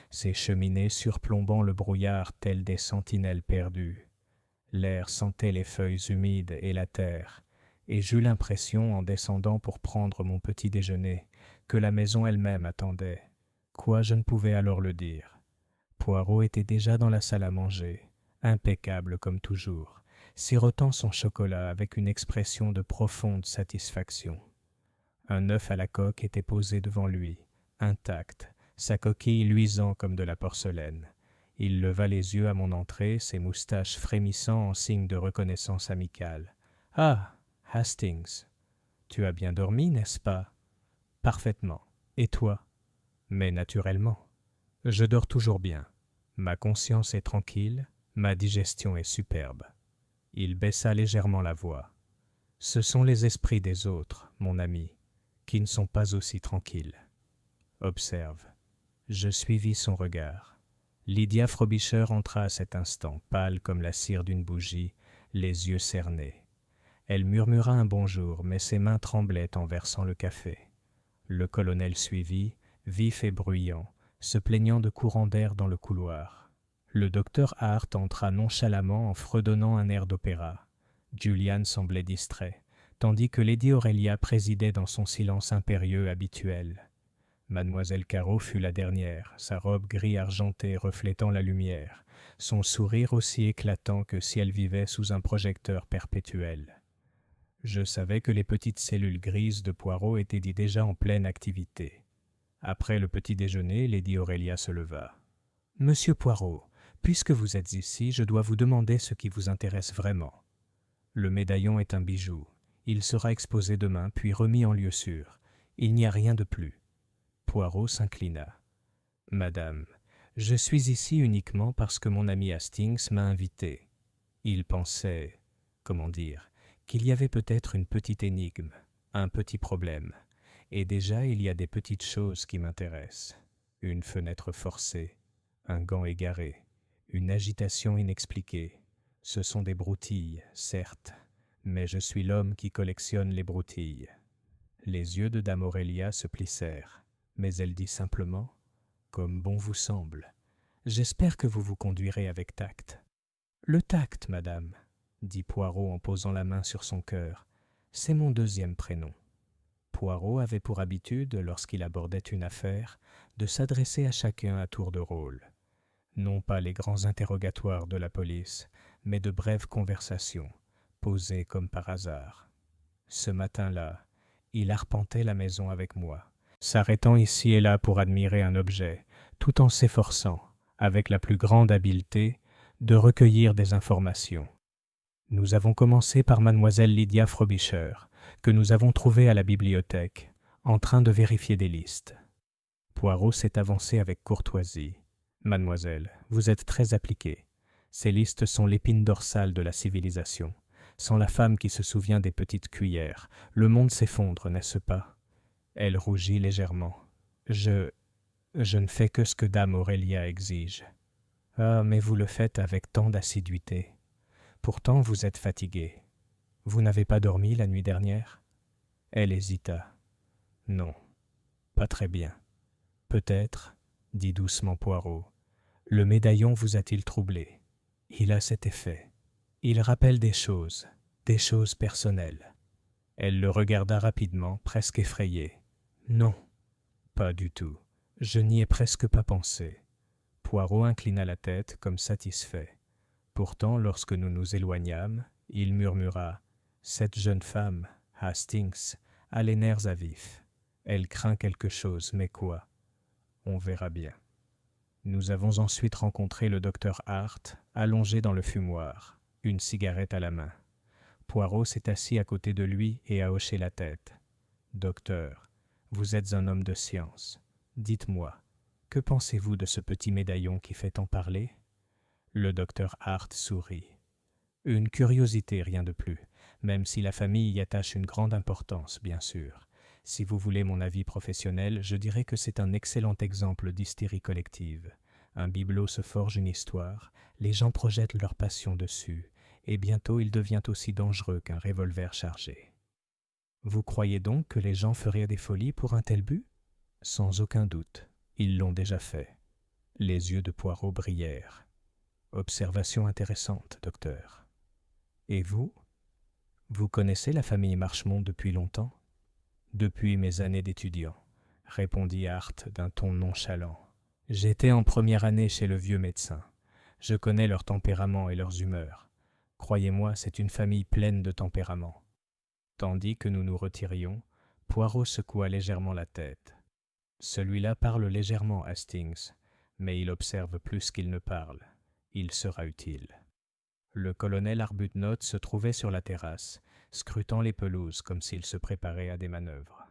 ses cheminées surplombant le brouillard telles des sentinelles perdues. L'air sentait les feuilles humides et la terre, et j'eus l'impression, en descendant pour prendre mon petit déjeuner, que la maison elle-même attendait. Quoi, je ne pouvais alors le dire. Poirot était déjà dans la salle à manger, impeccable comme toujours, sirotant son chocolat avec une expression de profonde satisfaction. Un œuf à la coque était posé devant lui, intact, sa coquille luisant comme de la porcelaine. Il leva les yeux à mon entrée, ses moustaches frémissant en signe de reconnaissance amicale. « Ah, Hastings, tu as bien dormi, n'est-ce pas ? » ?»« Parfaitement. Et toi ? » ?»« Mais naturellement. Je dors toujours bien. Ma conscience est tranquille, ma digestion est superbe. » Il baissa légèrement la voix. « Ce sont les esprits des autres, mon ami. qui ne sont pas aussi tranquilles. Observe. Je suivis son regard. Lydia Frobisher entra à cet instant, pâle comme la cire d'une bougie, les yeux cernés. Elle murmura un bonjour, mais ses mains tremblaient en versant le café. Le colonel suivit, vif et bruyant, se plaignant de courants d'air dans le couloir. Le docteur Hart entra nonchalamment en fredonnant un air d'opéra. Julian semblait distrait, tandis que Lady Aurelia présidait dans son silence impérieux habituel. Mademoiselle Caro fut la dernière, sa robe gris argenté reflétant la lumière, son sourire aussi éclatant que si elle vivait sous un projecteur perpétuel. Je savais que les petites cellules grises de Poirot étaient déjà en pleine activité. Après le petit déjeuner, Lady Aurelia se leva. « Monsieur Poirot, puisque vous êtes ici, je dois vous demander ce qui vous intéresse vraiment. Le médaillon est un bijou. Il sera exposé demain, puis remis en lieu sûr. Il n'y a rien de plus. » Poirot s'inclina. « Madame, je suis ici uniquement parce que mon ami Hastings m'a invité. Il pensait, comment dire, qu'il y avait peut-être une petite énigme, un petit problème. Et déjà il y a des petites choses qui m'intéressent. Une fenêtre forcée, un gant égaré, une agitation inexpliquée. Ce sont des broutilles, certes, mais je suis l'homme qui collectionne les broutilles. » Les yeux de dame Aurélia se plissèrent, mais elle dit simplement « Comme bon vous semble. J'espère que vous vous conduirez avec tact. »« Le tact, madame, » dit Poirot en posant la main sur son cœur. « C'est mon deuxième prénom. » Poirot avait pour habitude, lorsqu'il abordait une affaire, de s'adresser à chacun à tour de rôle. Non pas les grands interrogatoires de la police, mais de brèves conversations, posées comme par hasard. Ce matin-là, il arpentait la maison avec moi, s'arrêtant ici et là pour admirer un objet, tout en s'efforçant, avec la plus grande habileté, de recueillir des informations. Nous avons commencé par mademoiselle Lydia Frobisher, que nous avons trouvée à la bibliothèque, en train de vérifier des listes. Poirot s'est avancé avec courtoisie. « Mademoiselle, vous êtes très appliquée. Ces listes sont l'épine dorsale de la civilisation. Sans la femme qui se souvient des petites cuillères, le monde s'effondre, n'est-ce pas ?» Elle rougit légèrement. « Je ne fais que ce que dame Aurélia exige. »« Ah, mais vous le faites avec tant d'assiduité. Pourtant, vous êtes fatiguée. Vous n'avez pas dormi la nuit dernière ?» Elle hésita. « Non, pas très bien. »« Peut-être, » dit doucement Poirot, « le médaillon vous a-t-il troublé. Il a cet effet. Il rappelle des choses personnelles. » Elle le regarda rapidement, presque effrayée. « Non, pas du tout. Je n'y ai presque pas pensé. » Poirot inclina la tête comme satisfait. Pourtant, lorsque nous nous éloignâmes, il murmura « Cette jeune femme, Hastings, a les nerfs à vif. Elle craint quelque chose, mais quoi? On verra bien. » Nous avons ensuite rencontré le docteur Hart, allongé dans le fumoir, une cigarette à la main. Poirot s'est assis à côté de lui et a hoché la tête. « Docteur, vous êtes un homme de science. Dites-moi, que pensez-vous de ce petit médaillon qui fait tant parler ?» Le docteur Hart sourit. « Une curiosité, rien de plus, même si la famille y attache une grande importance, bien sûr. Si vous voulez mon avis professionnel, je dirais que c'est un excellent exemple d'hystérie collective. Un bibelot se forge une histoire, les gens projettent leur passion dessus, et bientôt il devient aussi dangereux qu'un revolver chargé. Vous croyez donc que les gens feraient des folies pour un tel but ? Sans aucun doute, ils l'ont déjà fait. » Les yeux de Poirot brillèrent. « Observation intéressante, docteur. Et vous ? Vous connaissez la famille Marchemont depuis longtemps ? » « Depuis mes années d'étudiant, » répondit Hart d'un ton nonchalant. « J'étais en première année chez le vieux médecin. Je connais leur tempérament et leurs humeurs. Croyez-moi, c'est une famille pleine de tempérament. » Tandis que nous nous retirions, Poirot secoua légèrement la tête. « Celui-là parle légèrement, Hastings, mais il observe plus qu'il ne parle. Il sera utile. » Le colonel Arbuthnot se trouvait sur la terrasse, scrutant les pelouses comme s'il se préparait à des manœuvres.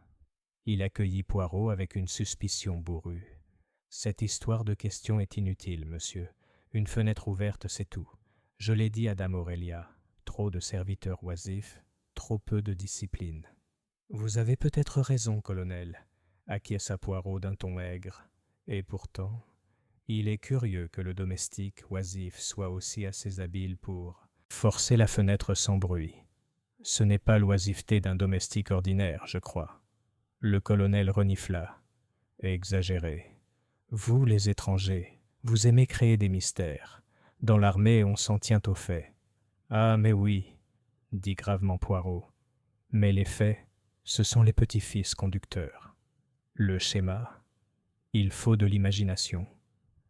Il accueillit Poirot avec une suspicion bourrue. « Cette histoire de question est inutile, monsieur. Une fenêtre ouverte, c'est tout. Je l'ai dit à dame Aurélia. Trop de serviteurs oisifs, trop peu de discipline. » Vous avez peut-être raison, colonel, acquiesça Poirot d'un ton aigre. Et pourtant, il est curieux que le domestique oisif soit aussi assez habile pour forcer la fenêtre sans bruit. Ce n'est pas l'oisiveté d'un domestique ordinaire, je crois. Le colonel renifla. Exagéré. Vous, les étrangers, vous aimez créer des mystères. Dans l'armée, on s'en tient aux faits. Ah, mais oui, dit gravement Poirot. Mais les faits, ce sont les petits-fils conducteurs. Le schéma, il faut de l'imagination.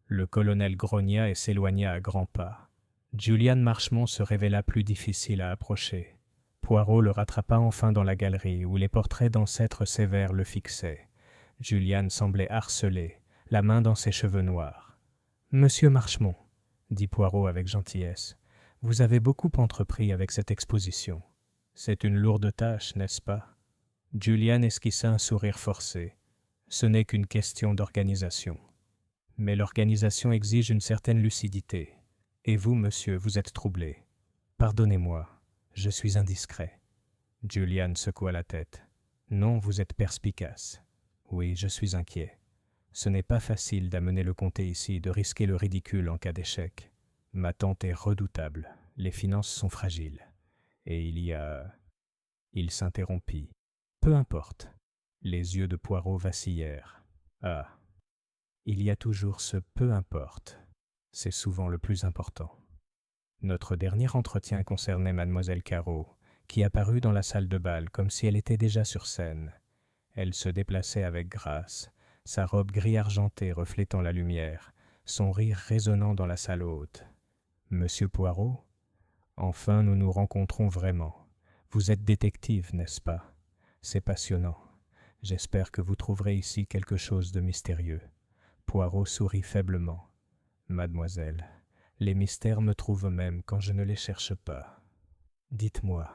Le colonel grogna et s'éloigna à grands pas. Julian Marchmont se révéla plus difficile à approcher. Poirot le rattrapa enfin dans la galerie où les portraits d'ancêtres sévères le fixaient. Julian semblait harcelé, la main dans ses cheveux noirs. « Monsieur Marchmont, dit Poirot avec gentillesse, vous avez beaucoup entrepris avec cette exposition. C'est une lourde tâche, n'est-ce pas ?» Julian esquissa un sourire forcé. Ce n'est qu'une question d'organisation. Mais l'organisation exige une certaine lucidité. Et vous, monsieur, vous êtes troublé. Pardonnez-moi, je suis indiscret. Julian secoua la tête. Non, vous êtes perspicace. Oui, je suis inquiet. Ce n'est pas facile d'amener le comté ici, de risquer le ridicule en cas d'échec. Ma tante est redoutable, les finances sont fragiles. Et il y a... Il s'interrompit. Peu importe. Les yeux de Poirot vacillèrent. Ah, il y a toujours ce peu importe. C'est souvent le plus important. Notre dernier entretien concernait mademoiselle Caro, qui apparut dans la salle de bal comme si elle était déjà sur scène. Elle se déplaçait avec grâce, sa robe gris argentée reflétant la lumière, son rire résonnant dans la salle haute. « Monsieur Poirot, enfin nous nous rencontrons vraiment. Vous êtes détective, n'est-ce pas? C'est passionnant. J'espère que vous trouverez ici quelque chose de mystérieux. » Poirot sourit faiblement. « Mademoiselle, les mystères me trouvent même quand je ne les cherche pas. Dites-moi,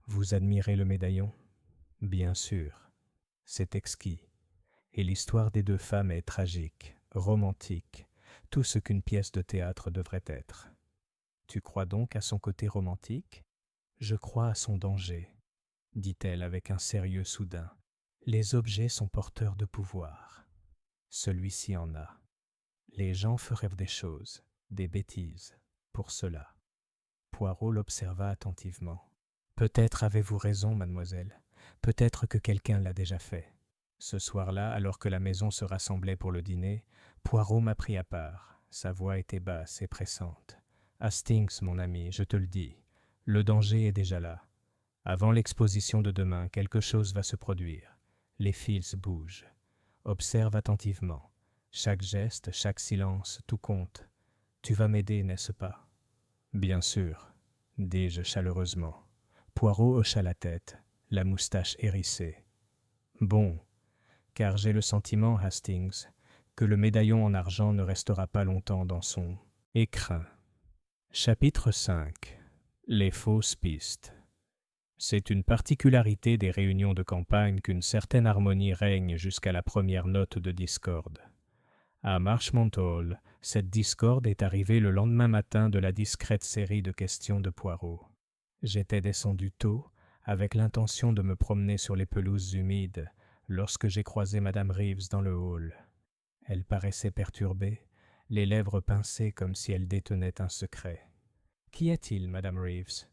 vous admirez le médaillon? Bien sûr. C'est exquis. Et l'histoire des deux femmes est tragique, romantique, tout ce qu'une pièce de théâtre devrait être. Tu crois donc à son côté romantique? Je crois à son danger, dit-elle avec un sérieux soudain. Les objets sont porteurs de pouvoir. Celui-ci en a. Les gens feraient des choses, des bêtises, pour cela. Poirot l'observa attentivement. Peut-être avez-vous raison, mademoiselle. Peut-être que quelqu'un l'a déjà fait. Ce soir-là, alors que la maison se rassemblait pour le dîner, Poirot m'a pris à part. Sa voix était basse et pressante. « Hastings, mon ami, je te le dis, le danger est déjà là. Avant l'exposition de demain, quelque chose va se produire. Les fils bougent. Observe attentivement. Chaque geste, chaque silence, tout compte. Tu vas m'aider, n'est-ce pas? » « Bien sûr, dis-je chaleureusement. Poirot hocha la tête, la moustache hérissée. « Bon, car j'ai le sentiment, Hastings, que le médaillon en argent ne restera pas longtemps dans son écrin. » Chapitre 5. Les fausses pistes. C'est une particularité des réunions de campagne qu'une certaine harmonie règne jusqu'à la première note de discorde. À Marchmont Hall, cette discorde est arrivée le lendemain matin de la discrète série de questions de Poirot. J'étais descendu tôt, avec l'intention de me promener sur les pelouses humides, lorsque j'ai croisé Madame Reeves dans le hall. Elle paraissait perturbée, les lèvres pincées comme si elle détenait un secret. « Qu'y a-t-il, Madame Reeves ?»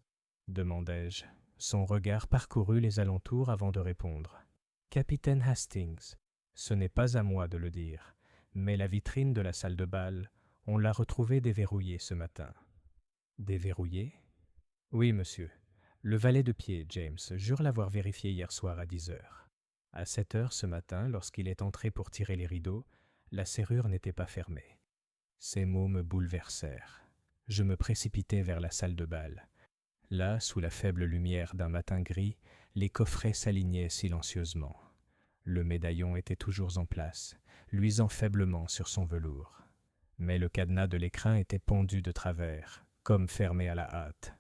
demandai-je. Son regard parcourut les alentours avant de répondre. « Capitaine Hastings, ce n'est pas à moi de le dire, mais la vitrine de la salle de bal, on l'a retrouvée déverrouillée ce matin. » « Déverrouillée ? » ?»« Oui, monsieur. Le valet de pied, James, jure l'avoir vérifiée hier soir à 10 heures. À 7 heures ce matin, lorsqu'il est entré pour tirer les rideaux, la serrure n'était pas fermée. » Ces mots me bouleversèrent. Je me précipitai vers la salle de bal. Là, sous la faible lumière d'un matin gris, les coffrets s'alignaient silencieusement. Le médaillon était toujours en place, luisant faiblement sur son velours. Mais le cadenas de l'écrin était pendu de travers, comme fermé à la hâte.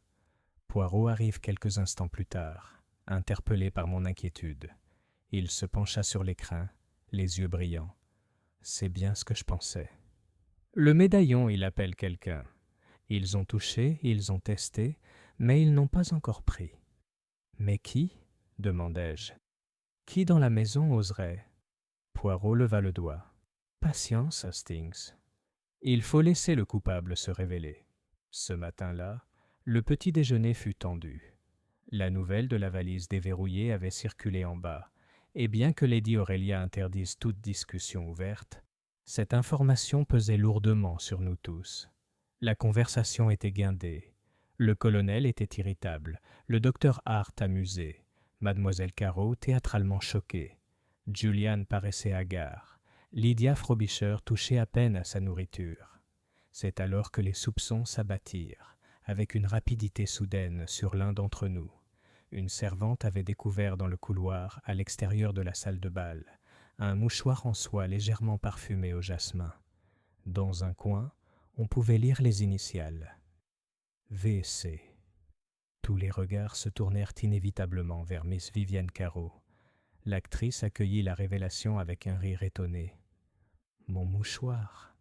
Poirot arrive quelques instants plus tard, interpellé par mon inquiétude. Il se pencha sur l'écrin, les yeux brillants. C'est bien ce que je pensais. Le médaillon, il appelle quelqu'un. Ils ont touché, ils ont testé, mais ils n'ont pas encore pris. « Mais qui ?» demandai-je. Qui dans la maison oserait? Poirot leva le doigt. Patience, Hastings. Il faut laisser le coupable se révéler. Ce matin-là, le petit déjeuner fut tendu. La nouvelle de la valise déverrouillée avait circulé en bas, et bien que Lady Aurélia interdise toute discussion ouverte, cette information pesait lourdement sur nous tous. La conversation était guindée. Le colonel était irritable, le docteur Hart amusé, mademoiselle Caro théâtralement choquée. Julian paraissait hagard. Lydia Frobisher touchait à peine à sa nourriture. C'est alors que les soupçons s'abattirent, avec une rapidité soudaine, sur l'un d'entre nous. Une servante avait découvert dans le couloir, à l'extérieur de la salle de bal, un mouchoir en soie légèrement parfumé au jasmin. Dans un coin, on pouvait lire les initiales. V.C. Tous les regards se tournèrent inévitablement vers Miss Vivienne Caro. L'actrice accueillit la révélation avec un rire étonné. « Mon mouchoir?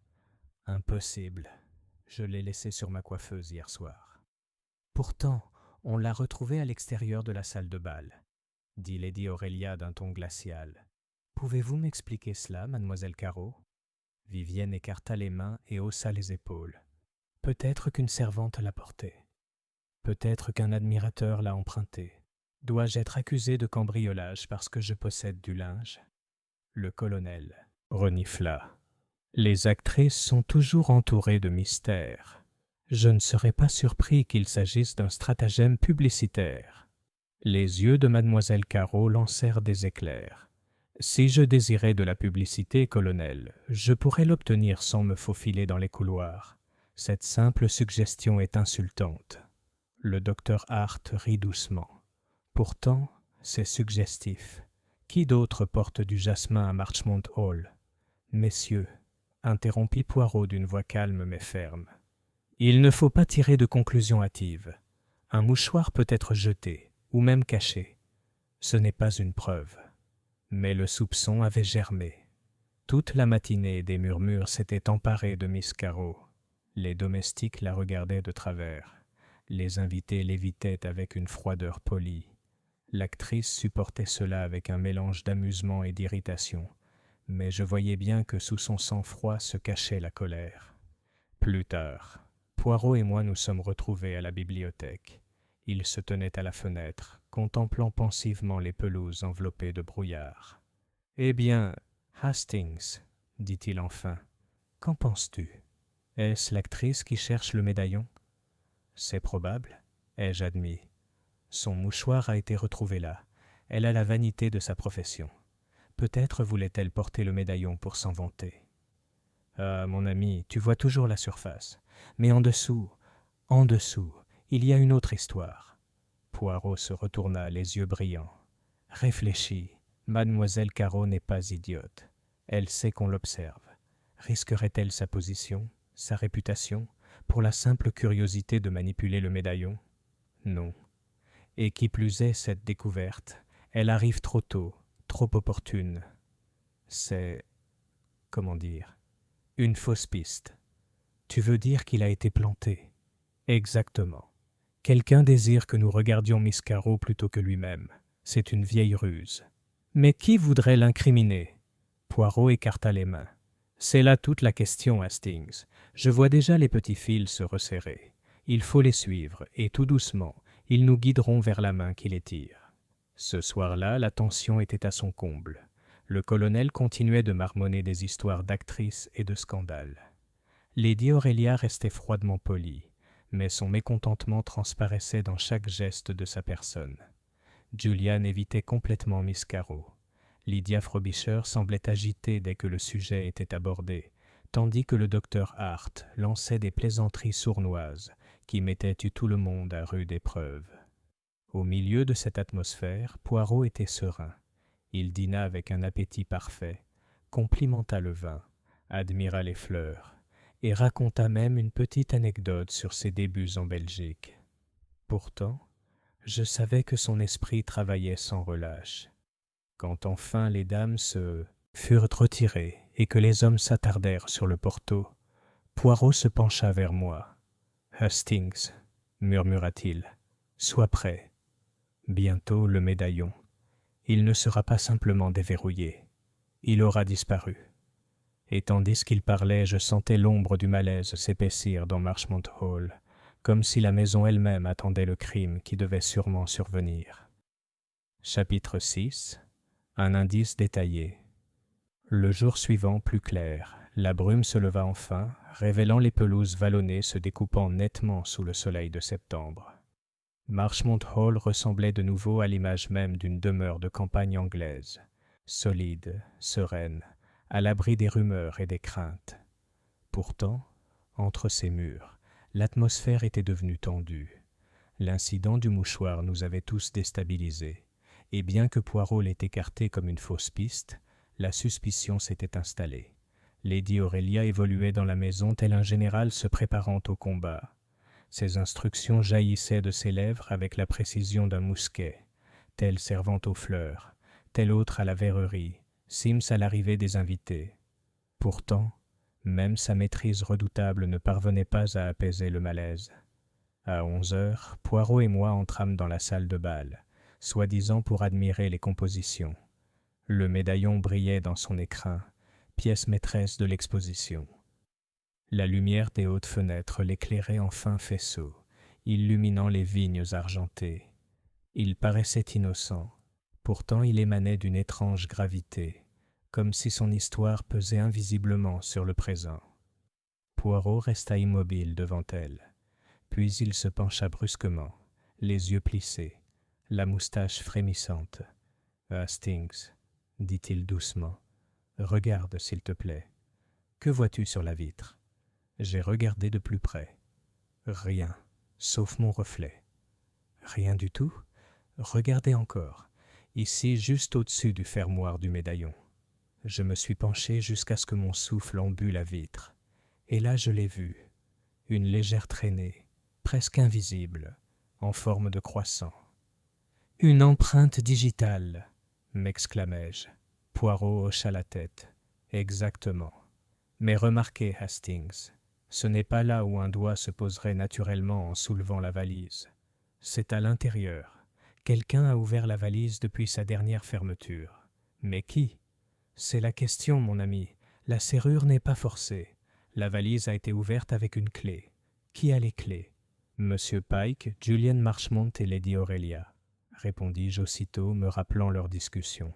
Impossible. Je l'ai laissé sur ma coiffeuse hier soir. » « Pourtant, on l'a retrouvé à l'extérieur de la salle de bal, » dit Lady Aurélia d'un ton glacial. « Pouvez-vous m'expliquer cela, mademoiselle Caro ?» Vivienne écarta les mains et haussa les épaules. « Peut-être qu'une servante l'a porté. Peut-être qu'un admirateur l'a emprunté. Dois-je être accusé de cambriolage parce que je possède du linge ?» Le colonel renifla. « Les actrices sont toujours entourées de mystères. Je ne serais pas surpris qu'il s'agisse d'un stratagème publicitaire. » Les yeux de mademoiselle Caro lancèrent des éclairs. « Si je désirais de la publicité, colonel, je pourrais l'obtenir sans me faufiler dans les couloirs. Cette simple suggestion est insultante. » Le docteur Hart rit doucement. « Pourtant, c'est suggestif. Qui d'autre porte du jasmin à Marchmont Hall? »« Messieurs, » interrompit Poirot d'une voix calme mais ferme. « Il ne faut pas tirer de conclusions hâtives. Un mouchoir peut être jeté, ou même caché. Ce n'est pas une preuve. » Mais le soupçon avait germé. Toute la matinée, des murmures s'étaient emparés de Miss Caro. Les domestiques la regardaient de travers. Les invités l'évitaient avec une froideur polie. L'actrice supportait cela avec un mélange d'amusement et d'irritation, mais je voyais bien que sous son sang-froid se cachait la colère. Plus tard, Poirot et moi nous sommes retrouvés à la bibliothèque. Il se tenait à la fenêtre, contemplant pensivement les pelouses enveloppées de brouillard. « Eh bien, Hastings, dit-il enfin, qu'en penses-tu? Est-ce l'actrice qui cherche le médaillon? » « C'est probable, ai-je admis. Son mouchoir a été retrouvé là. Elle a la vanité de sa profession. Peut-être voulait-elle porter le médaillon pour s'en vanter. »« Ah, mon ami, tu vois toujours la surface. Mais en dessous, il y a une autre histoire. » Poirot se retourna, les yeux brillants. « Réfléchis, mademoiselle Caro n'est pas idiote. Elle sait qu'on l'observe. Risquerait-elle sa position, sa réputation, pour la simple curiosité de manipuler le médaillon? Non. Et qui plus est, cette découverte, elle arrive trop tôt, trop opportune. C'est, comment dire, une fausse piste. Tu veux dire qu'il a été planté? Exactement. Quelqu'un désire que nous regardions Miss Caro plutôt que lui-même. C'est une vieille ruse. Mais qui voudrait l'incriminer? Poirot écarta les mains. C'est là toute la question, Hastings. Je vois déjà les petits fils se resserrer. Il faut les suivre, et tout doucement, ils nous guideront vers la main qui les tire. Ce soir-là, la tension était à son comble. Le colonel continuait de marmonner des histoires d'actrices et de scandales. Lady Aurélia restait froidement polie, mais son mécontentement transparaissait dans chaque geste de sa personne. Julian évitait complètement Miss Caro. Lydia Frobisher semblait agitée dès que le sujet était abordé, tandis que le docteur Hart lançait des plaisanteries sournoises qui mettaient tout le monde à rude épreuve. Au milieu de cette atmosphère, Poirot était serein. Il dîna avec un appétit parfait, complimenta le vin, admira les fleurs, et raconta même une petite anecdote sur ses débuts en Belgique. Pourtant, je savais que son esprit travaillait sans relâche. Quand enfin les dames se furent retirées et que les hommes s'attardèrent sur le porto, Poirot se pencha vers moi. « Hastings, » murmura-t-il, « sois prêt. Bientôt le médaillon. » Il ne sera pas simplement déverrouillé. Il aura disparu. Et tandis qu'il parlait, je sentais l'ombre du malaise s'épaissir dans Marchmont Hall, comme si la maison elle-même attendait le crime qui devait sûrement survenir. Chapitre 6. Un indice détaillé. Le jour suivant, plus clair, la brume se leva enfin, révélant les pelouses vallonnées se découpant nettement sous le soleil de septembre. Marchmont Hall ressemblait de nouveau à l'image même d'une demeure de campagne anglaise, solide, sereine, à l'abri des rumeurs et des craintes. Pourtant, entre ces murs, l'atmosphère était devenue tendue. L'incident du mouchoir nous avait tous déstabilisés, et bien que Poirot l'ait écarté comme une fausse piste, la suspicion s'était installée. Lady Aurelia évoluait dans la maison tel un général se préparant au combat. Ses instructions jaillissaient de ses lèvres avec la précision d'un mousquet, telle servant aux fleurs, telle autre à la verrerie, Sims à l'arrivée des invités. Pourtant, même sa maîtrise redoutable ne parvenait pas à apaiser le malaise. À 11 heures, Poirot et moi entrâmes dans la salle de bal, soi-disant pour admirer les compositions. Le médaillon brillait dans son écrin, pièce maîtresse de l'exposition. La lumière des hautes fenêtres l'éclairait en fins faisceaux, illuminant les vignes argentées. Il paraissait innocent, pourtant il émanait d'une étrange gravité, comme si son histoire pesait invisiblement sur le présent. Poirot resta immobile devant elle, puis il se pencha brusquement, les yeux plissés, la moustache frémissante. « Hastings, dit-il doucement, regarde s'il te plaît. Que vois-tu sur la vitre ?» J'ai regardé de plus près. Rien, sauf mon reflet. Rien du tout? Regardez encore, ici juste au-dessus du fermoir du médaillon. Je me suis penché jusqu'à ce que mon souffle embue la vitre. Et là je l'ai vue, une légère traînée, presque invisible, en forme de croissant. « Une empreinte digitale !» m'exclamai-je. Poirot hocha la tête. « Exactement. Mais remarquez, Hastings, ce n'est pas là où un doigt se poserait naturellement en soulevant la valise. C'est à l'intérieur. Quelqu'un a ouvert la valise depuis sa dernière fermeture. Mais qui ? C'est la question, mon ami. La serrure n'est pas forcée. La valise a été ouverte avec une clé. Qui a les clés ? Monsieur Pike, Julian Marchmont et Lady Aurelia, répondis-je aussitôt, me rappelant leur discussion.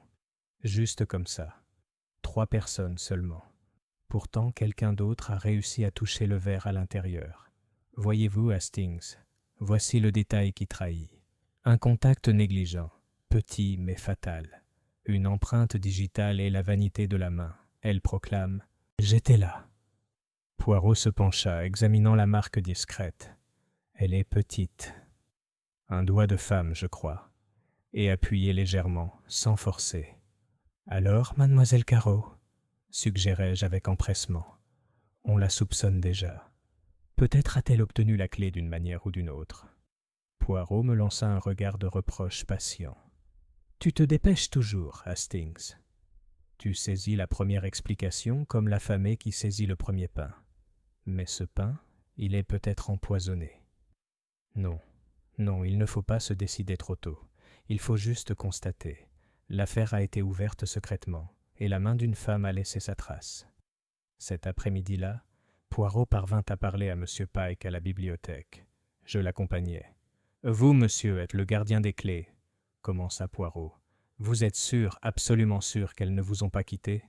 Juste comme ça. 3 personnes seulement. Pourtant, quelqu'un d'autre a réussi à toucher le verre à l'intérieur. Voyez-vous, Hastings, voici le détail qui trahit. Un contact négligent, petit mais fatal. Une empreinte digitale est la vanité de la main. Elle proclame « J'étais là ». Poirot se pencha, examinant la marque discrète. Elle est petite. Un doigt de femme, je crois, et appuyé légèrement, sans forcer. « Alors, mademoiselle Caro ?» suggérai-je avec empressement. On la soupçonne déjà. Peut-être a-t-elle obtenu la clé d'une manière ou d'une autre. Poirot me lança un regard de reproche patient. « Tu te dépêches toujours, Hastings. Tu saisis la première explication comme l'affamé qui saisit le premier pain. Mais ce pain, il est peut-être empoisonné. Non, non, il ne faut pas se décider trop tôt. Il faut juste constater. L'affaire a été ouverte secrètement, et la main d'une femme a laissé sa trace. Cet après-midi-là, Poirot parvint à parler à M. Pike à la bibliothèque. Je l'accompagnai. « Vous, monsieur, êtes le gardien des clés, » commença Poirot. « Vous êtes sûr, absolument sûr qu'elles ne vous ont pas quitté ?»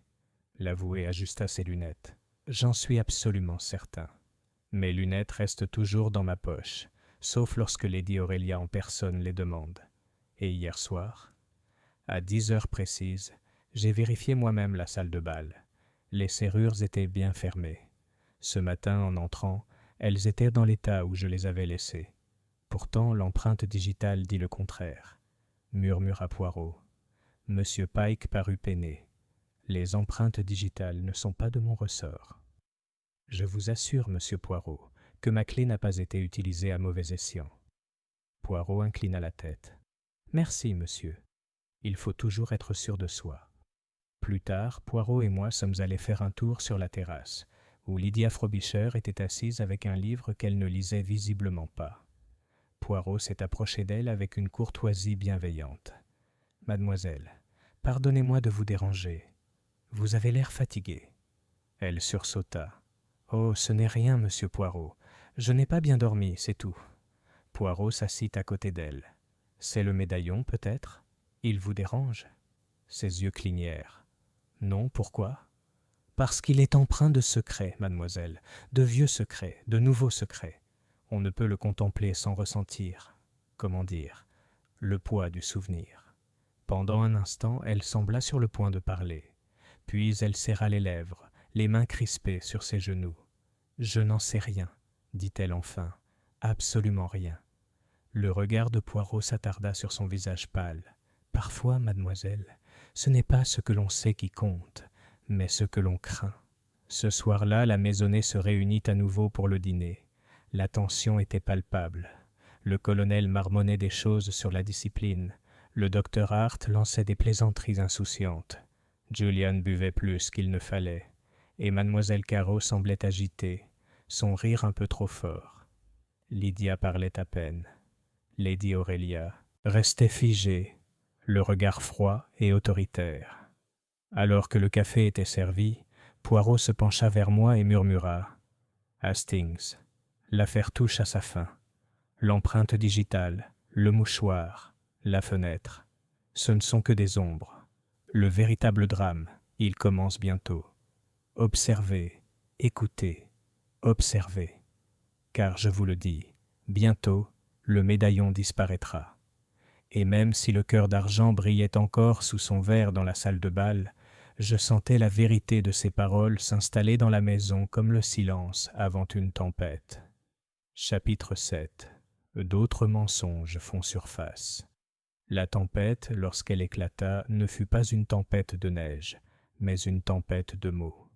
L'avoué ajusta ses lunettes. « J'en suis absolument certain. Mes lunettes restent toujours dans ma poche, sauf lorsque Lady Aurelia en personne les demande. Et hier soir, à 10 heures précises, j'ai vérifié moi-même la salle de bal. Les serrures étaient bien fermées. Ce matin, en entrant, elles étaient dans l'état où je les avais laissées. Pourtant, l'empreinte digitale dit le contraire, » murmura Poirot. Monsieur Pike parut peiné. « Les empreintes digitales ne sont pas de mon ressort. »« Je vous assure, monsieur Poirot, que ma clé n'a pas été utilisée à mauvais escient. » Poirot inclina la tête. « Merci, monsieur. Il faut toujours être sûr de soi. » Plus tard, Poirot et moi sommes allés faire un tour sur la terrasse, où Lydia Frobisher était assise avec un livre qu'elle ne lisait visiblement pas. Poirot s'est approché d'elle avec une courtoisie bienveillante. « Mademoiselle, pardonnez-moi de vous déranger. Vous avez l'air fatiguée. » Elle sursauta. « Oh, ce n'est rien, monsieur Poirot. Je n'ai pas bien dormi, c'est tout. » Poirot s'assit à côté d'elle. « C'est le médaillon, peut-être ? Il vous dérange ?» Ses yeux clignèrent. « Non, pourquoi ? » « Parce qu'il est empreint de secrets, mademoiselle, de vieux secrets, de nouveaux secrets. On ne peut le contempler sans ressentir, comment dire, le poids du souvenir. » Pendant un instant, elle sembla sur le point de parler. Puis elle serra les lèvres, les mains crispées sur ses genoux. « Je n'en sais rien, » dit-elle enfin, « absolument rien. » Le regard de Poirot s'attarda sur son visage pâle. « Parfois, mademoiselle, ce n'est pas ce que l'on sait qui compte, mais ce que l'on craint. » Ce soir-là, la maisonnée se réunit à nouveau pour le dîner. La tension était palpable. Le colonel marmonnait des choses sur la discipline. Le docteur Hart lançait des plaisanteries insouciantes. Julian buvait plus qu'il ne fallait, et mademoiselle Caro semblait agitée, son rire un peu trop fort. Lydia parlait à peine. Lady Aurélia restait figée, le regard froid et autoritaire. Alors que le café était servi, Poirot se pencha vers moi et murmura « Hastings, l'affaire touche à sa fin. L'empreinte digitale, le mouchoir, la fenêtre, ce ne sont que des ombres. Le véritable drame, il commence bientôt. Observez, écoutez, observez. Car je vous le dis, bientôt, le médaillon disparaîtra. » Et même si le cœur d'argent brillait encore sous son verre dans la salle de bal, je sentais la vérité de ces paroles s'installer dans la maison comme le silence avant une tempête. Chapitre 7. D'autres mensonges font surface. La tempête, lorsqu'elle éclata, ne fut pas une tempête de neige, mais une tempête de mots.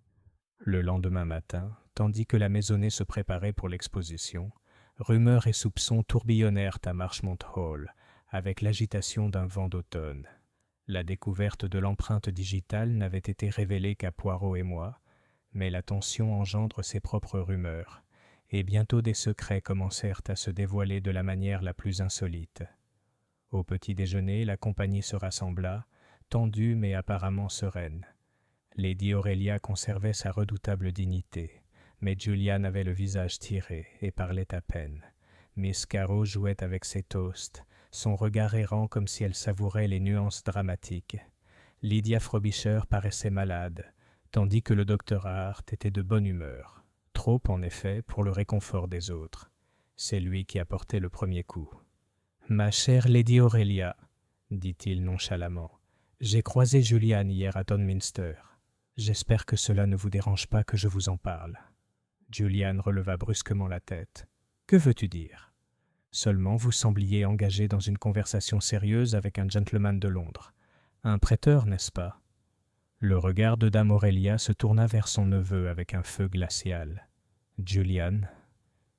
Le lendemain matin, tandis que la maisonnée se préparait pour l'exposition, rumeurs et soupçons tourbillonnèrent à Marchmont Hall, avec l'agitation d'un vent d'automne. La découverte de l'empreinte digitale n'avait été révélée qu'à Poirot et moi, mais la tension engendre ses propres rumeurs, et bientôt des secrets commencèrent à se dévoiler de la manière la plus insolite. Au petit déjeuner, la compagnie se rassembla, tendue mais apparemment sereine. Lady Aurélia conservait sa redoutable dignité, mais Julian avait le visage tiré et parlait à peine. Miss Caro jouait avec ses toasts, son regard errant comme si elle savourait les nuances dramatiques. Lydia Frobisher paraissait malade, tandis que le docteur Hart était de bonne humeur. Trop, en effet, pour le réconfort des autres. C'est lui qui apportait le premier coup. « Ma chère Lady Aurélia, » dit-il nonchalamment, « j'ai croisé Julian hier à Donminster. J'espère que cela ne vous dérange pas que je vous en parle. » Julian releva brusquement la tête. « Que veux-tu dire ? » « Seulement vous sembliez engagé dans une conversation sérieuse avec un gentleman de Londres. Un prêteur, n'est-ce pas ?» Le regard de dame Aurélia se tourna vers son neveu avec un feu glacial. « Julian ?»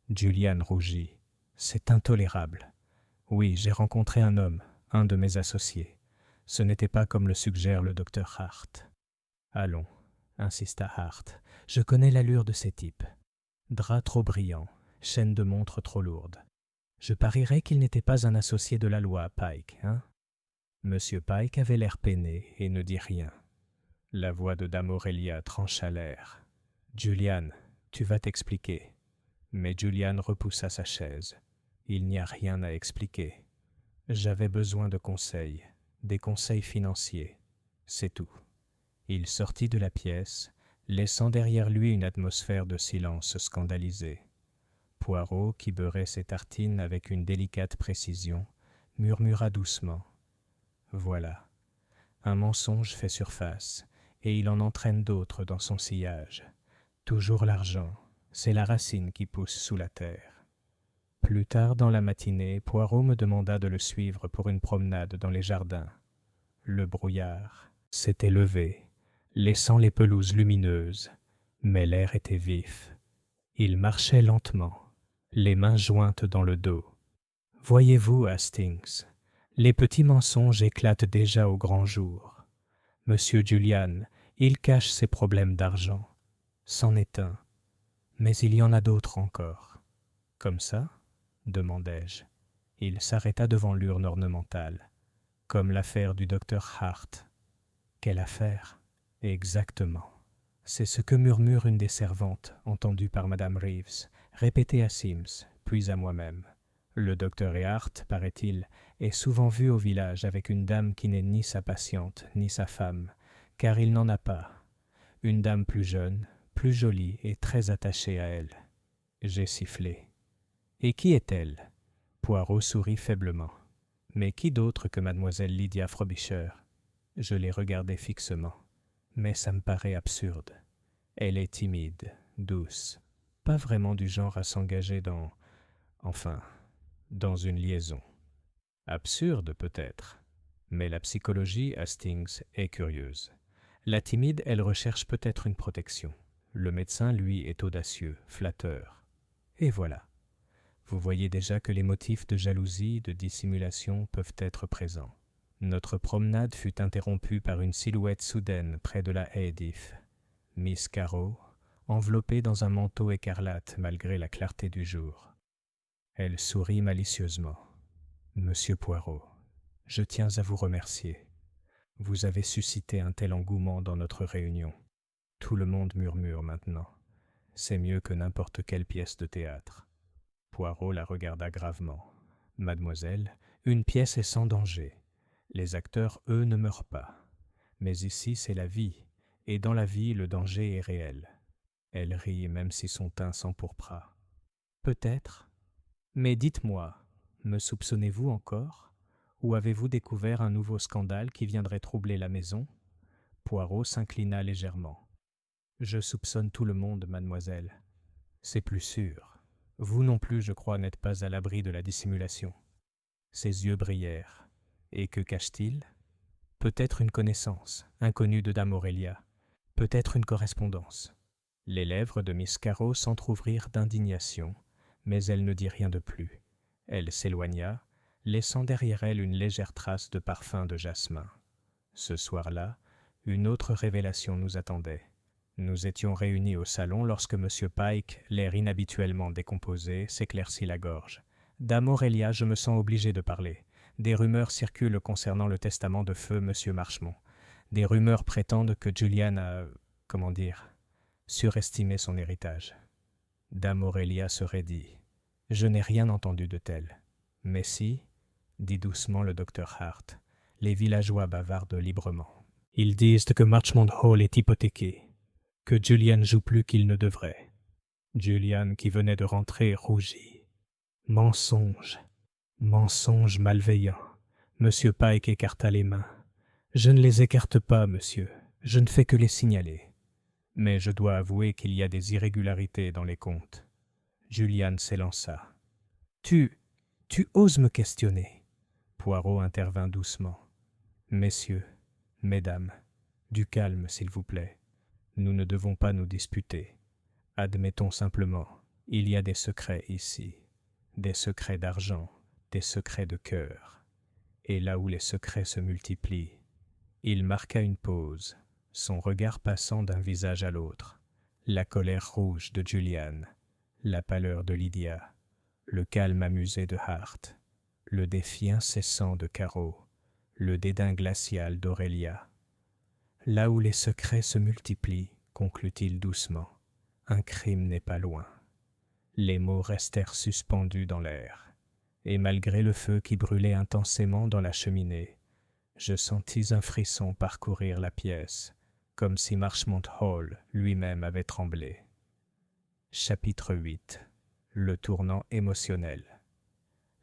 Julian rougit. « C'est intolérable. Oui, j'ai rencontré un homme, un de mes associés. Ce n'était pas comme le suggère le docteur Hart. »« Allons, » insista Hart, « je connais l'allure de ces types. Drap trop brillant, chaîne de montre trop lourde. Je parierais qu'il n'était pas un associé de la loi, Pike, hein ?» Monsieur Pike avait l'air peiné et ne dit rien. La voix de dame Aurélia trancha l'air. « Julian, tu vas t'expliquer. » Mais Julian repoussa sa chaise. « Il n'y a rien à expliquer. J'avais besoin de conseils, des conseils financiers. C'est tout. » Il sortit de la pièce, laissant derrière lui une atmosphère de silence scandalisé. Poirot, qui beurrait ses tartines avec une délicate précision, murmura doucement. « Voilà, un mensonge fait surface, et il en entraîne d'autres dans son sillage. Toujours l'argent, c'est la racine qui pousse sous la terre. » Plus tard dans la matinée, Poirot me demanda de le suivre pour une promenade dans les jardins. Le brouillard s'était levé, laissant les pelouses lumineuses, mais l'air était vif. Il marchait lentement, les mains jointes dans le dos. « Voyez-vous, Hastings, les petits mensonges éclatent déjà au grand jour. Monsieur Julian, il cache ses problèmes d'argent. C'en est un. Mais il y en a d'autres encore. »« Comme ça ?» demandai-je. Il s'arrêta devant l'urne ornementale. « comme l'affaire du docteur Hart. Quelle affaire? Exactement. C'est ce que murmure une des servantes, entendue par Madame Reeves, répétée à Sims, puis à moi-même. Le docteur Hart, paraît-il, est souvent vu au village avec une dame qui n'est ni sa patiente, ni sa femme, car il n'en a pas. Une dame plus jeune, plus jolie et très attachée à elle. J'ai sifflé. Et qui est-elle? Poirot sourit faiblement. Mais qui d'autre que mademoiselle Lydia Frobisher? Je l'ai regardée fixement. Mais ça me paraît absurde. Elle est timide, douce, pas vraiment du genre à s'engager dans une liaison. Absurde peut-être, mais la psychologie, Hastings, est curieuse. La timide, elle recherche peut-être une protection. Le médecin, lui, est audacieux, flatteur. Et voilà. Vous voyez déjà que les motifs de jalousie, de dissimulation peuvent être présents. Notre promenade fut interrompue par une silhouette soudaine près de la haie d'If. Miss Carroll, enveloppée dans un manteau écarlate malgré la clarté du jour. Elle sourit malicieusement. « Monsieur Poirot, je tiens à vous remercier. Vous avez suscité un tel engouement dans notre réunion. Tout le monde murmure maintenant. C'est mieux que n'importe quelle pièce de théâtre. » Poirot la regarda gravement. « Mademoiselle, une pièce est sans danger. Les acteurs, eux, ne meurent pas. Mais ici, c'est la vie, et dans la vie, le danger est réel. » Elle rit même si son teint s'empourpra. « Peut-être. Mais dites-moi, me soupçonnez-vous encore? Ou avez-vous découvert un nouveau scandale qui viendrait troubler la maison? » Poirot s'inclina légèrement. « Je soupçonne tout le monde, mademoiselle. C'est plus sûr. Vous non plus, je crois, n'êtes pas à l'abri de la dissimulation. » Ses yeux brillèrent. « Et que cache-t-il? Peut-être une connaissance, inconnue de Dame Aurélia. Peut-être une correspondance. » Les lèvres de Miss Carroll s'entr'ouvrirent d'indignation, mais elle ne dit rien de plus. Elle s'éloigna, laissant derrière elle une légère trace de parfum de jasmin. Ce soir-là, une autre révélation nous attendait. Nous étions réunis au salon lorsque M. Pike, l'air inhabituellement décomposé, s'éclaircit la gorge. « Dame Aurélia, je me sens obligé de parler. Des rumeurs circulent concernant le testament de feu M. Marchmont. Des rumeurs prétendent que Julian a, surestimé son héritage. » Dame Aurélia se raidit. « Je n'ai rien entendu de tel. Mais si, dit doucement le docteur Hart, les villageois bavardent librement. Ils disent que Marchmont Hall est hypothéqué, que Julian joue plus qu'il ne devrait. » Julian, qui venait de rentrer, rougit. « Mensonge, mensonge malveillant. » Monsieur Pike écarta les mains. « Je ne les écarte pas, monsieur. Je ne fais que les signaler. Mais je dois avouer qu'il y a des irrégularités dans les comptes. » Julian s'élança. « Tu oses me questionner ?» Poirot intervint doucement. « Messieurs, mesdames, du calme, s'il vous plaît. Nous ne devons pas nous disputer. Admettons simplement, il y a des secrets ici, des secrets d'argent, des secrets de cœur. Et là où les secrets se multiplient, » il marqua une pause, son regard passant d'un visage à l'autre, la colère rouge de Julian, la pâleur de Lydia, le calme amusé de Hart, le défi incessant de Carroll, le dédain glacial d'Aurélia. « Là où les secrets se multiplient, » conclut-il doucement, « un crime n'est pas loin. » Les mots restèrent suspendus dans l'air, et malgré le feu qui brûlait intensément dans la cheminée, je sentis un frisson parcourir la pièce, comme si Marchmont Hall lui-même avait tremblé. Chapitre 8. Le tournant émotionnel.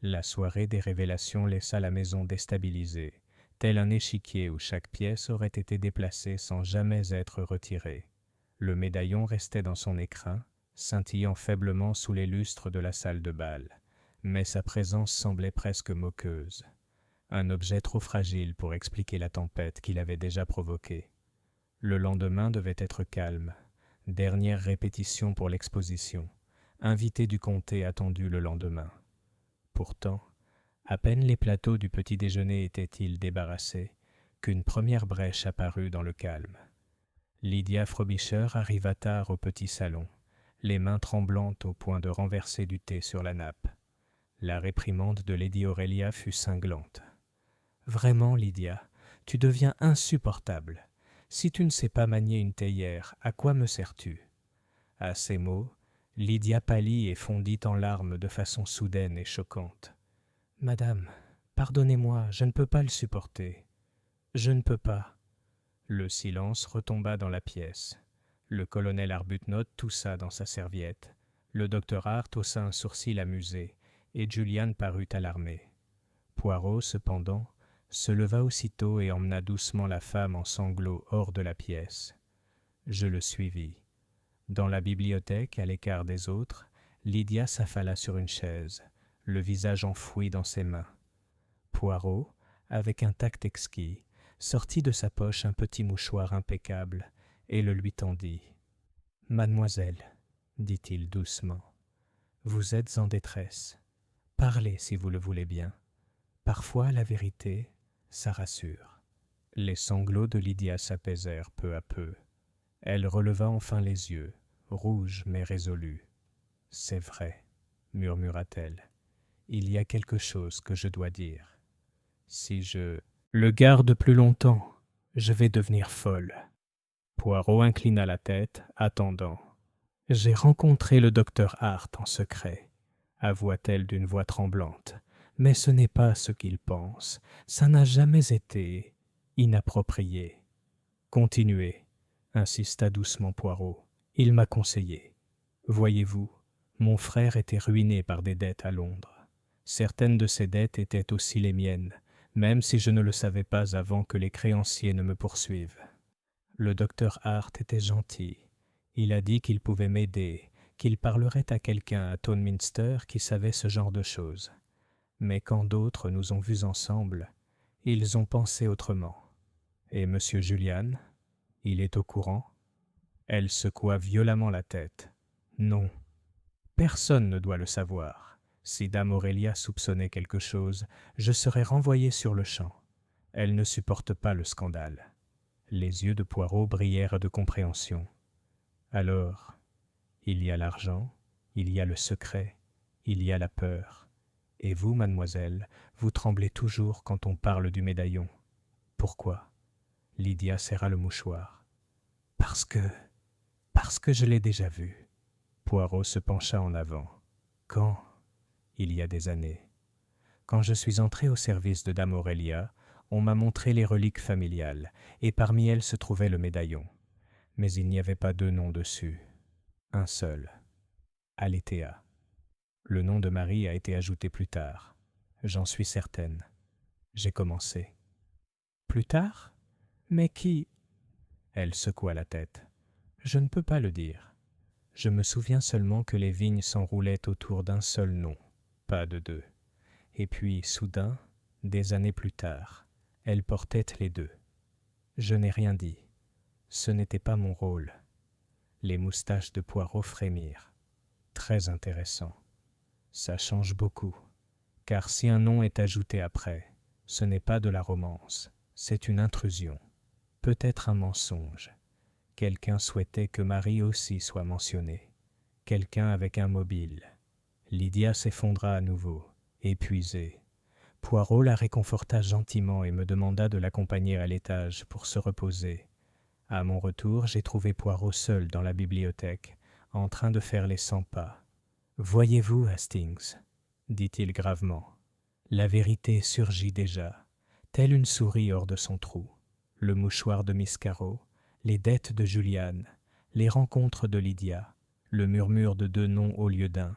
La soirée des révélations laissa la maison déstabilisée, tel un échiquier où chaque pièce aurait été déplacée sans jamais être retirée. Le médaillon restait dans son écrin, scintillant faiblement sous les lustres de la salle de bal, mais sa présence semblait presque moqueuse. Un objet trop fragile pour expliquer la tempête qu'il avait déjà provoquée. Le lendemain devait être calme. Dernière répétition pour l'exposition. Invité du comté attendu le lendemain. Pourtant, à peine les plateaux du petit déjeuner étaient-ils débarrassés, qu'une première brèche apparut dans le calme. Lydia Frobisher arriva tard au petit salon, les mains tremblantes au point de renverser du thé sur la nappe. La réprimande de Lady Aurélia fut cinglante. « Vraiment, Lydia, tu deviens insupportable. Si tu ne sais pas manier une théière, à quoi me sers-tu » À ces mots, Lydia pâlit et fondit en larmes de façon soudaine et choquante. « Madame, pardonnez-moi, je ne peux pas le supporter. Je ne peux pas. » Le silence retomba dans la pièce. Le colonel Arbuthnot toussa dans sa serviette. Le docteur Hart haussa un sourcil amusé, et Julian parut alarmé. Poirot, cependant, se leva aussitôt et emmena doucement la femme en sanglots hors de la pièce. Je le suivis. Dans la bibliothèque, à l'écart des autres, Lydia s'affala sur une chaise, le visage enfoui dans ses mains. Poirot, avec un tact exquis, sortit de sa poche un petit mouchoir impeccable et le lui tendit. « Mademoiselle, dit-il doucement, vous êtes en détresse. Parlez si vous le voulez bien. Parfois la vérité, ça rassure. » Les sanglots de Lydia s'apaisèrent peu à peu. Elle releva enfin les yeux, rouge mais résolue. « C'est vrai, murmura-t-elle. Il y a quelque chose que je dois dire. Si je le garde plus longtemps, je vais devenir folle. » Poirot inclina la tête, attendant. « J'ai rencontré le docteur Hart en secret, » avoua-t-elle d'une voix tremblante. « Mais ce n'est pas ce qu'il pense. Ça n'a jamais été inapproprié. » « Continuez, » insista doucement Poirot. « Il m'a conseillé. Voyez-vous, mon frère était ruiné par des dettes à Londres. Certaines de ces dettes étaient aussi les miennes, même si je ne le savais pas avant que les créanciers ne me poursuivent. Le docteur Hart était gentil. Il a dit qu'il pouvait m'aider, qu'il parlerait à quelqu'un à Townminster qui savait ce genre de choses. Mais quand d'autres nous ont vus ensemble, ils ont pensé autrement. Et monsieur Julian, il est au courant ?» Elle secoua violemment la tête. « Non. Personne ne doit le savoir. Si dame Aurélia soupçonnait quelque chose, je serais renvoyé sur le champ. Elle ne supporte pas le scandale. » Les yeux de Poirot brillèrent de compréhension. « Alors, il y a l'argent, il y a le secret, il y a la peur. Et vous, mademoiselle, vous tremblez toujours quand on parle du médaillon. Pourquoi ?» Lydia serra le mouchoir. « Parce que je l'ai déjà vu. » Poirot se pencha en avant. « Quand ?» ?»« Il y a des années. Quand je suis entré au service de dame Aurélia, on m'a montré les reliques familiales, et parmi elles se trouvait le médaillon. Mais il n'y avait pas deux noms dessus. Un seul. Alethea. Le nom de Marie a été ajouté plus tard. J'en suis certaine. J'ai commencé. »« Plus tard ? Mais qui ?» Elle secoua la tête. « Je ne peux pas le dire. Je me souviens seulement que les vignes s'enroulaient autour d'un seul nom, pas de deux. Et puis, soudain, des années plus tard, elles portaient les deux. Je n'ai rien dit. Ce n'était pas mon rôle. » Les moustaches de Poirot frémirent. « Très intéressant. Ça change beaucoup. Car si un nom est ajouté après, ce n'est pas de la romance, c'est une intrusion. Peut-être un mensonge. Quelqu'un souhaitait que Marie aussi soit mentionnée. Quelqu'un avec un mobile. » Lydia s'effondra à nouveau, épuisée. Poirot la réconforta gentiment et me demanda de l'accompagner à l'étage pour se reposer. À mon retour, j'ai trouvé Poirot seul dans la bibliothèque, en train de faire les 100 pas. « Voyez-vous, Hastings, » dit-il gravement, « la vérité surgit déjà, telle une souris hors de son trou. Le mouchoir de Miss Carrow, les dettes de Julian, les rencontres de Lydia, le murmure de deux noms au lieu d'un.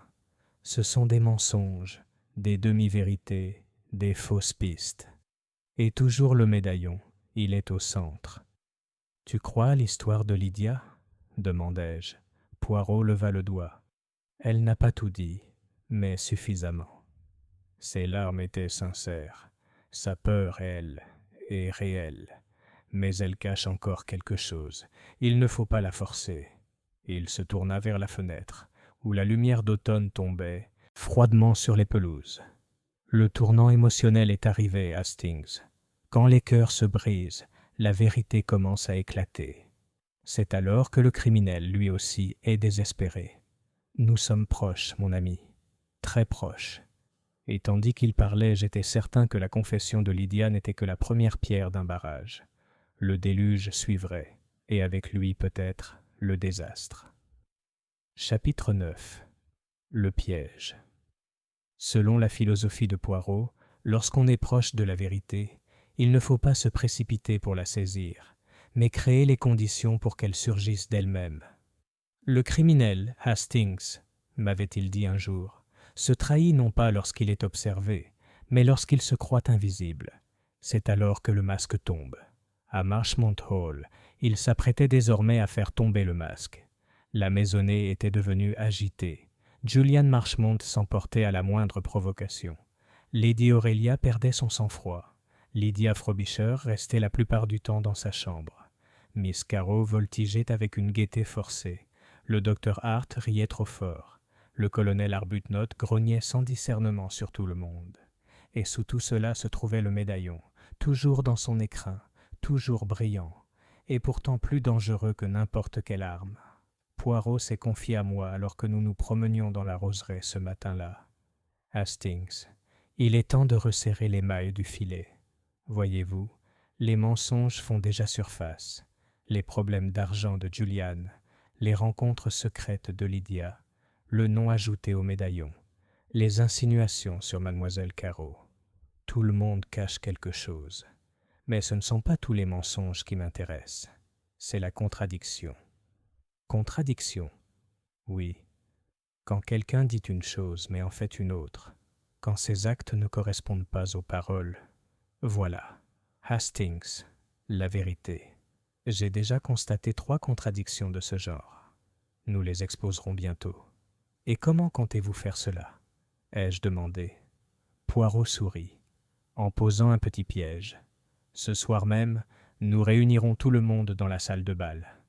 Ce sont des mensonges, des demi-vérités, des fausses pistes. Et toujours le médaillon, il est au centre. »« Tu crois à l'histoire de Lydia ?» demandai-je. Poirot leva le doigt. « Elle n'a pas tout dit, mais suffisamment. Ses larmes étaient sincères. Sa peur, elle, est réelle. Mais elle cache encore quelque chose. Il ne faut pas la forcer. » Il se tourna vers la fenêtre, où la lumière d'automne tombait froidement sur les pelouses. « Le tournant émotionnel est arrivé, Hastings. Quand les cœurs se brisent, la vérité commence à éclater. C'est alors que le criminel, lui aussi, est désespéré. Nous sommes proches, mon ami, très proches. Et tandis qu'il parlait, j'étais certain que la confession de Lydia n'était que la première pierre d'un barrage. Le déluge suivrait, et avec lui peut-être le désastre. Chapitre 9. Le piège. Selon la philosophie de Poirot, lorsqu'on est proche de la vérité, il ne faut pas se précipiter pour la saisir, mais créer les conditions pour qu'elle surgisse d'elle-même. Le criminel, Hastings, m'avait-il dit un jour, se trahit non pas lorsqu'il est observé, mais lorsqu'il se croit invisible. C'est alors que le masque tombe. À Marchmont Hall, il s'apprêtait désormais à faire tomber le masque. La maisonnée était devenue agitée. Julian Marchmont s'emportait à la moindre provocation. Lady Aurelia perdait son sang-froid. Lydia Frobisher restait la plupart du temps dans sa chambre. Miss Carrow voltigeait avec une gaieté forcée. Le docteur Hart riait trop fort. Le colonel Arbuthnot grognait sans discernement sur tout le monde. Et sous tout cela se trouvait le médaillon, toujours dans son écrin, toujours brillant, et pourtant plus dangereux que n'importe quelle arme. Poirot s'est confié à moi alors que nous nous promenions dans la roseraie ce matin-là. Hastings, il est temps de resserrer les mailles du filet. Voyez-vous, les mensonges font déjà surface. Les problèmes d'argent de Julian, les rencontres secrètes de Lydia, le nom ajouté au médaillon, les insinuations sur mademoiselle Carrow. Tout le monde cache quelque chose. Mais ce ne sont pas tous les mensonges qui m'intéressent. C'est la contradiction. Contradiction. Oui. Quand quelqu'un dit une chose mais en fait une autre, quand ses actes ne correspondent pas aux paroles. Voilà. Hastings, la vérité. J'ai déjà constaté 3 contradictions de ce genre. Nous les exposerons bientôt. Et comment comptez-vous faire cela? Ai-je demandé. Poirot sourit, en posant un petit piège. Ce soir même, nous réunirons tout le monde dans la salle de bal.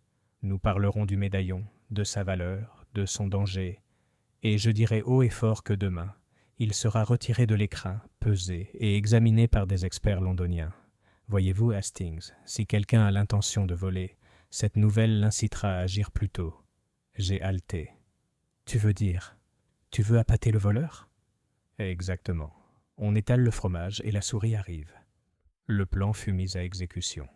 Nous parlerons du médaillon, de sa valeur, de son danger, et je dirai haut et fort que demain, il sera retiré de l'écrin, pesé et examiné par des experts londoniens. Voyez-vous, Hastings, si quelqu'un a l'intention de voler, cette nouvelle l'incitera à agir plus tôt. J'ai haleté. Tu veux dire, tu veux appâter le voleur? Exactement. On étale le fromage et la souris arrive. Le plan fut mis à exécution.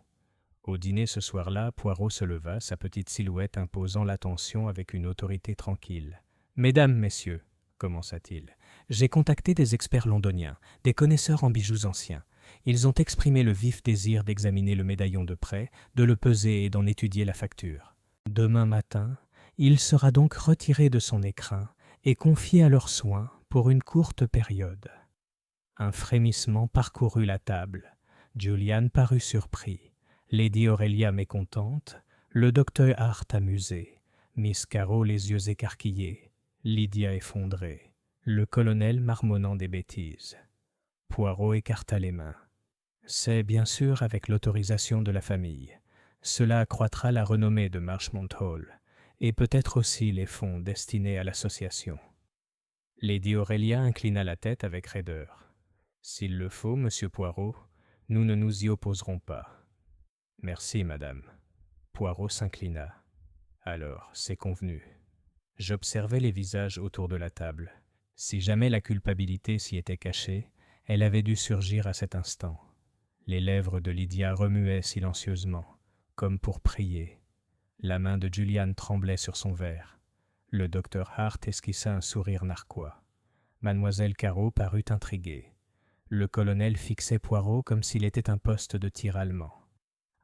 Au dîner ce soir-là, Poirot se leva, sa petite silhouette imposant l'attention avec une autorité tranquille. « Mesdames, messieurs, commença-t-il, j'ai contacté des experts londoniens, des connaisseurs en bijoux anciens. Ils ont exprimé le vif désir d'examiner le médaillon de près, de le peser et d'en étudier la facture. Demain matin, il sera donc retiré de son écrin et confié à leurs soins pour une courte période. » Un frémissement parcourut la table. Julian parut surpris. Lady Aurelia mécontente, le docteur Hart amusé, Miss Carrow les yeux écarquillés, Lydia effondrée, le colonel marmonnant des bêtises. Poirot écarta les mains. C'est bien sûr avec l'autorisation de la famille. Cela accroîtra la renommée de Marchmont Hall, et peut-être aussi les fonds destinés à l'association. Lady Aurelia inclina la tête avec raideur. S'il le faut, monsieur Poirot, nous ne nous y opposerons pas. Merci, madame. Poirot s'inclina. Alors, c'est convenu. J'observais les visages autour de la table. Si jamais la culpabilité s'y était cachée, elle avait dû surgir à cet instant. Les lèvres de Lydia remuaient silencieusement, comme pour prier. La main de Julian tremblait sur son verre. Le docteur Hart esquissa un sourire narquois. Mademoiselle Carrow parut intriguée. Le colonel fixait Poirot comme s'il était un poste de tir allemand.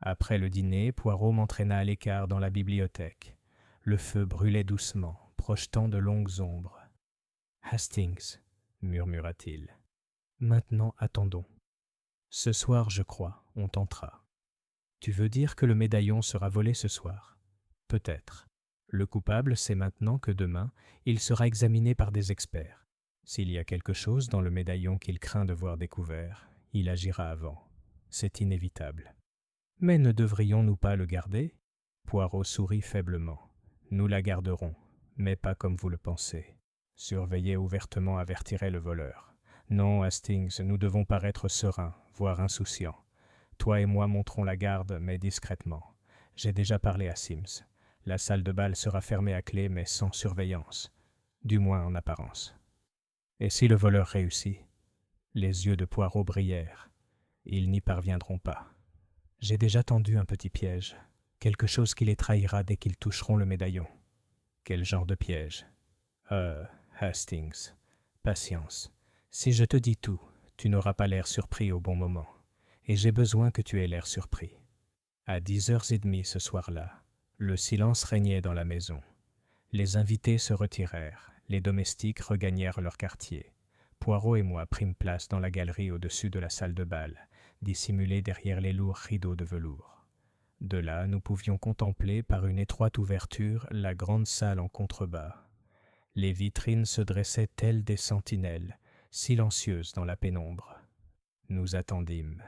Après le dîner, Poirot m'entraîna à l'écart dans la bibliothèque. Le feu brûlait doucement, projetant de longues ombres. « Hastings, » murmura-t-il. « Maintenant, attendons. Ce soir, je crois, on tentera. Tu veux dire que le médaillon sera volé ce soir? Peut-être. Le coupable sait maintenant que demain, il sera examiné par des experts. S'il y a quelque chose dans le médaillon qu'il craint de voir découvert, il agira avant. C'est inévitable. Mais ne devrions-nous pas le garder? Poirot sourit faiblement. Nous la garderons, mais pas comme vous le pensez. Surveiller ouvertement avertirait le voleur. Non, Hastings, nous devons paraître sereins, voire insouciants. Toi et moi monterons la garde, mais discrètement. J'ai déjà parlé à Sims. La salle de bal sera fermée à clé, mais sans surveillance. Du moins en apparence. Et si le voleur réussit? Les yeux de Poirot brillèrent. Ils n'y parviendront pas. J'ai déjà tendu un petit piège, quelque chose qui les trahira dès qu'ils toucheront le médaillon. Quel genre de piège? Hastings, patience. Si je te dis tout, tu n'auras pas l'air surpris au bon moment, et j'ai besoin que tu aies l'air surpris. À 10h30 ce soir-là, le silence régnait dans la maison. Les invités se retirèrent, les domestiques regagnèrent leur quartier. Poirot et moi prîmes place dans la galerie au-dessus de la salle de bal, dissimulée derrière les lourds rideaux de velours. De là, nous pouvions contempler par une étroite ouverture la grande salle en contrebas. Les vitrines se dressaient telles des sentinelles, silencieuses dans la pénombre. Nous attendîmes.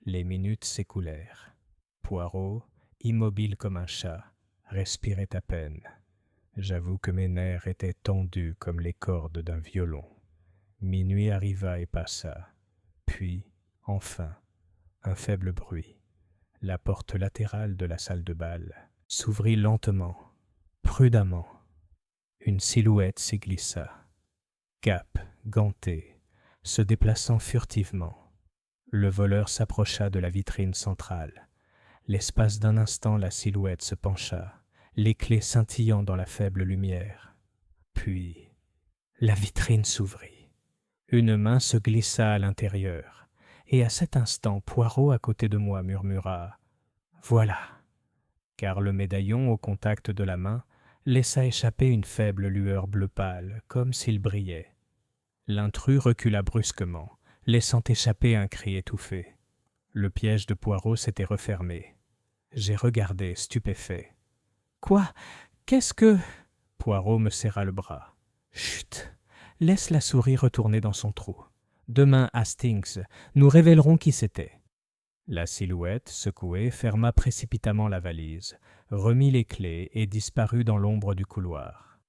Les minutes s'écoulèrent. Poirot, immobile comme un chat, respirait à peine. J'avoue que mes nerfs étaient tendus comme les cordes d'un violon. Minuit arriva et passa. Puis, enfin, un faible bruit. La porte latérale de la salle de bal s'ouvrit lentement, prudemment. Une silhouette s'y glissa, cape, gantée, se déplaçant furtivement. Le voleur s'approcha de la vitrine centrale. L'espace d'un instant, la silhouette se pencha, les clés scintillant dans la faible lumière. Puis, la vitrine s'ouvrit. Une main se glissa à l'intérieur, et à cet instant, Poirot à côté de moi murmura « Voilà !» car le médaillon, au contact de la main, laissa échapper une faible lueur bleu pâle, comme s'il brillait. L'intrus recula brusquement, laissant échapper un cri étouffé. Le piège de Poirot s'était refermé. J'ai regardé, stupéfait. « Quoi? Qu'est-ce que... » Poirot me serra le bras. « Chut! Laisse la souris retourner dans son trou. Demain, Hastings, nous révélerons qui c'était. » La silhouette, secouée, ferma précipitamment la valise, remit les clés et disparut dans l'ombre du couloir.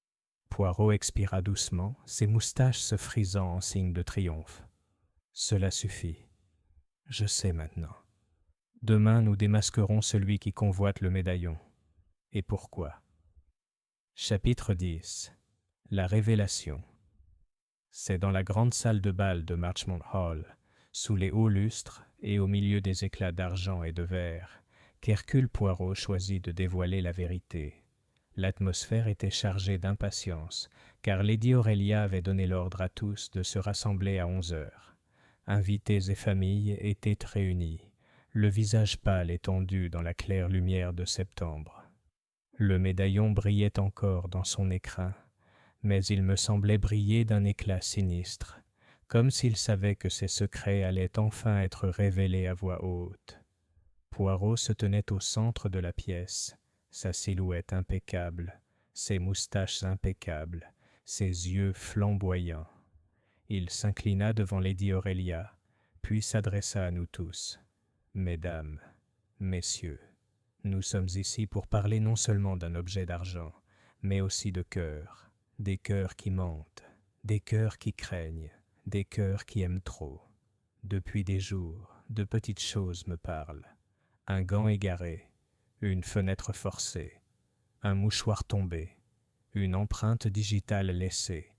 Poirot expira doucement, ses moustaches se frisant en signe de triomphe. Cela suffit. Je sais maintenant. Demain, nous démasquerons celui qui convoite le médaillon. Et pourquoi? Chapitre 10. La révélation. C'est dans la grande salle de bal de Marchmont Hall, sous les hauts lustres et au milieu des éclats d'argent et de verre, qu'Hercule Poirot choisit de dévoiler la vérité. L'atmosphère était chargée d'impatience, car Lady Aurélia avait donné l'ordre à tous de se rassembler à 11h. Invités et familles étaient réunis, le visage pâle et tendu dans la claire lumière de septembre. Le médaillon brillait encore dans son écrin, mais il me semblait briller d'un éclat sinistre, comme s'il savait que ses secrets allaient enfin être révélés à voix haute. Poirot se tenait au centre de la pièce, sa silhouette impeccable, ses moustaches impeccables, ses yeux flamboyants. Il s'inclina devant Lady Aurélia, puis s'adressa à nous tous. « Mesdames, messieurs, nous sommes ici pour parler non seulement d'un objet d'argent, mais aussi de cœurs, des cœurs qui mentent, des cœurs qui craignent, des cœurs qui aiment trop. Depuis des jours, de petites choses me parlent. Un gant égaré, une fenêtre forcée, un mouchoir tombé, une empreinte digitale laissée.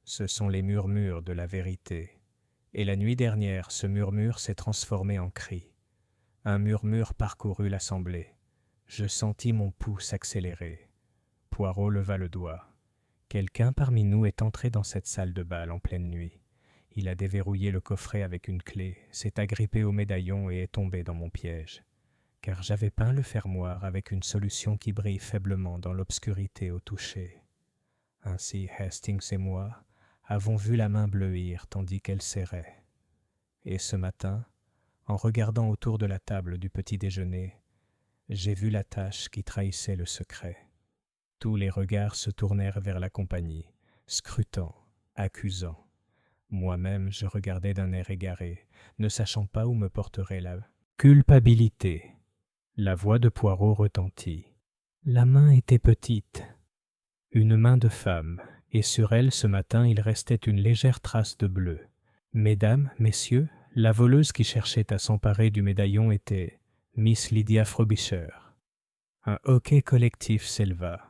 Ce sont les murmures de la vérité. Et la nuit dernière, ce murmure s'est transformé en cri. Un murmure parcourut l'assemblée. Je sentis mon pouls s'accélérer. Poirot leva le doigt. Quelqu'un parmi nous est entré dans cette salle de bal en pleine nuit. Il a déverrouillé le coffret avec une clé, s'est agrippé au médaillon et est tombé dans mon piège. Car j'avais peint le fermoir avec une solution qui brille faiblement dans l'obscurité au toucher. Ainsi Hastings et moi avons vu la main bleuir tandis qu'elle serrait. Et ce matin, en regardant autour de la table du petit déjeuner, j'ai vu la tache qui trahissait le secret. Tous les regards se tournèrent vers la compagnie, scrutant, accusant. Moi-même, je regardais d'un air égaré, ne sachant pas où me porterait la culpabilité. La voix de Poirot retentit. La main était petite, une main de femme, et sur elle, ce matin, il restait une légère trace de bleu. Mesdames, messieurs, la voleuse qui cherchait à s'emparer du médaillon était Miss Lydia Frobisher. Un hoquet collectif s'éleva.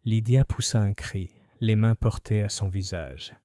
Lydia poussa un cri, les mains portées à son visage.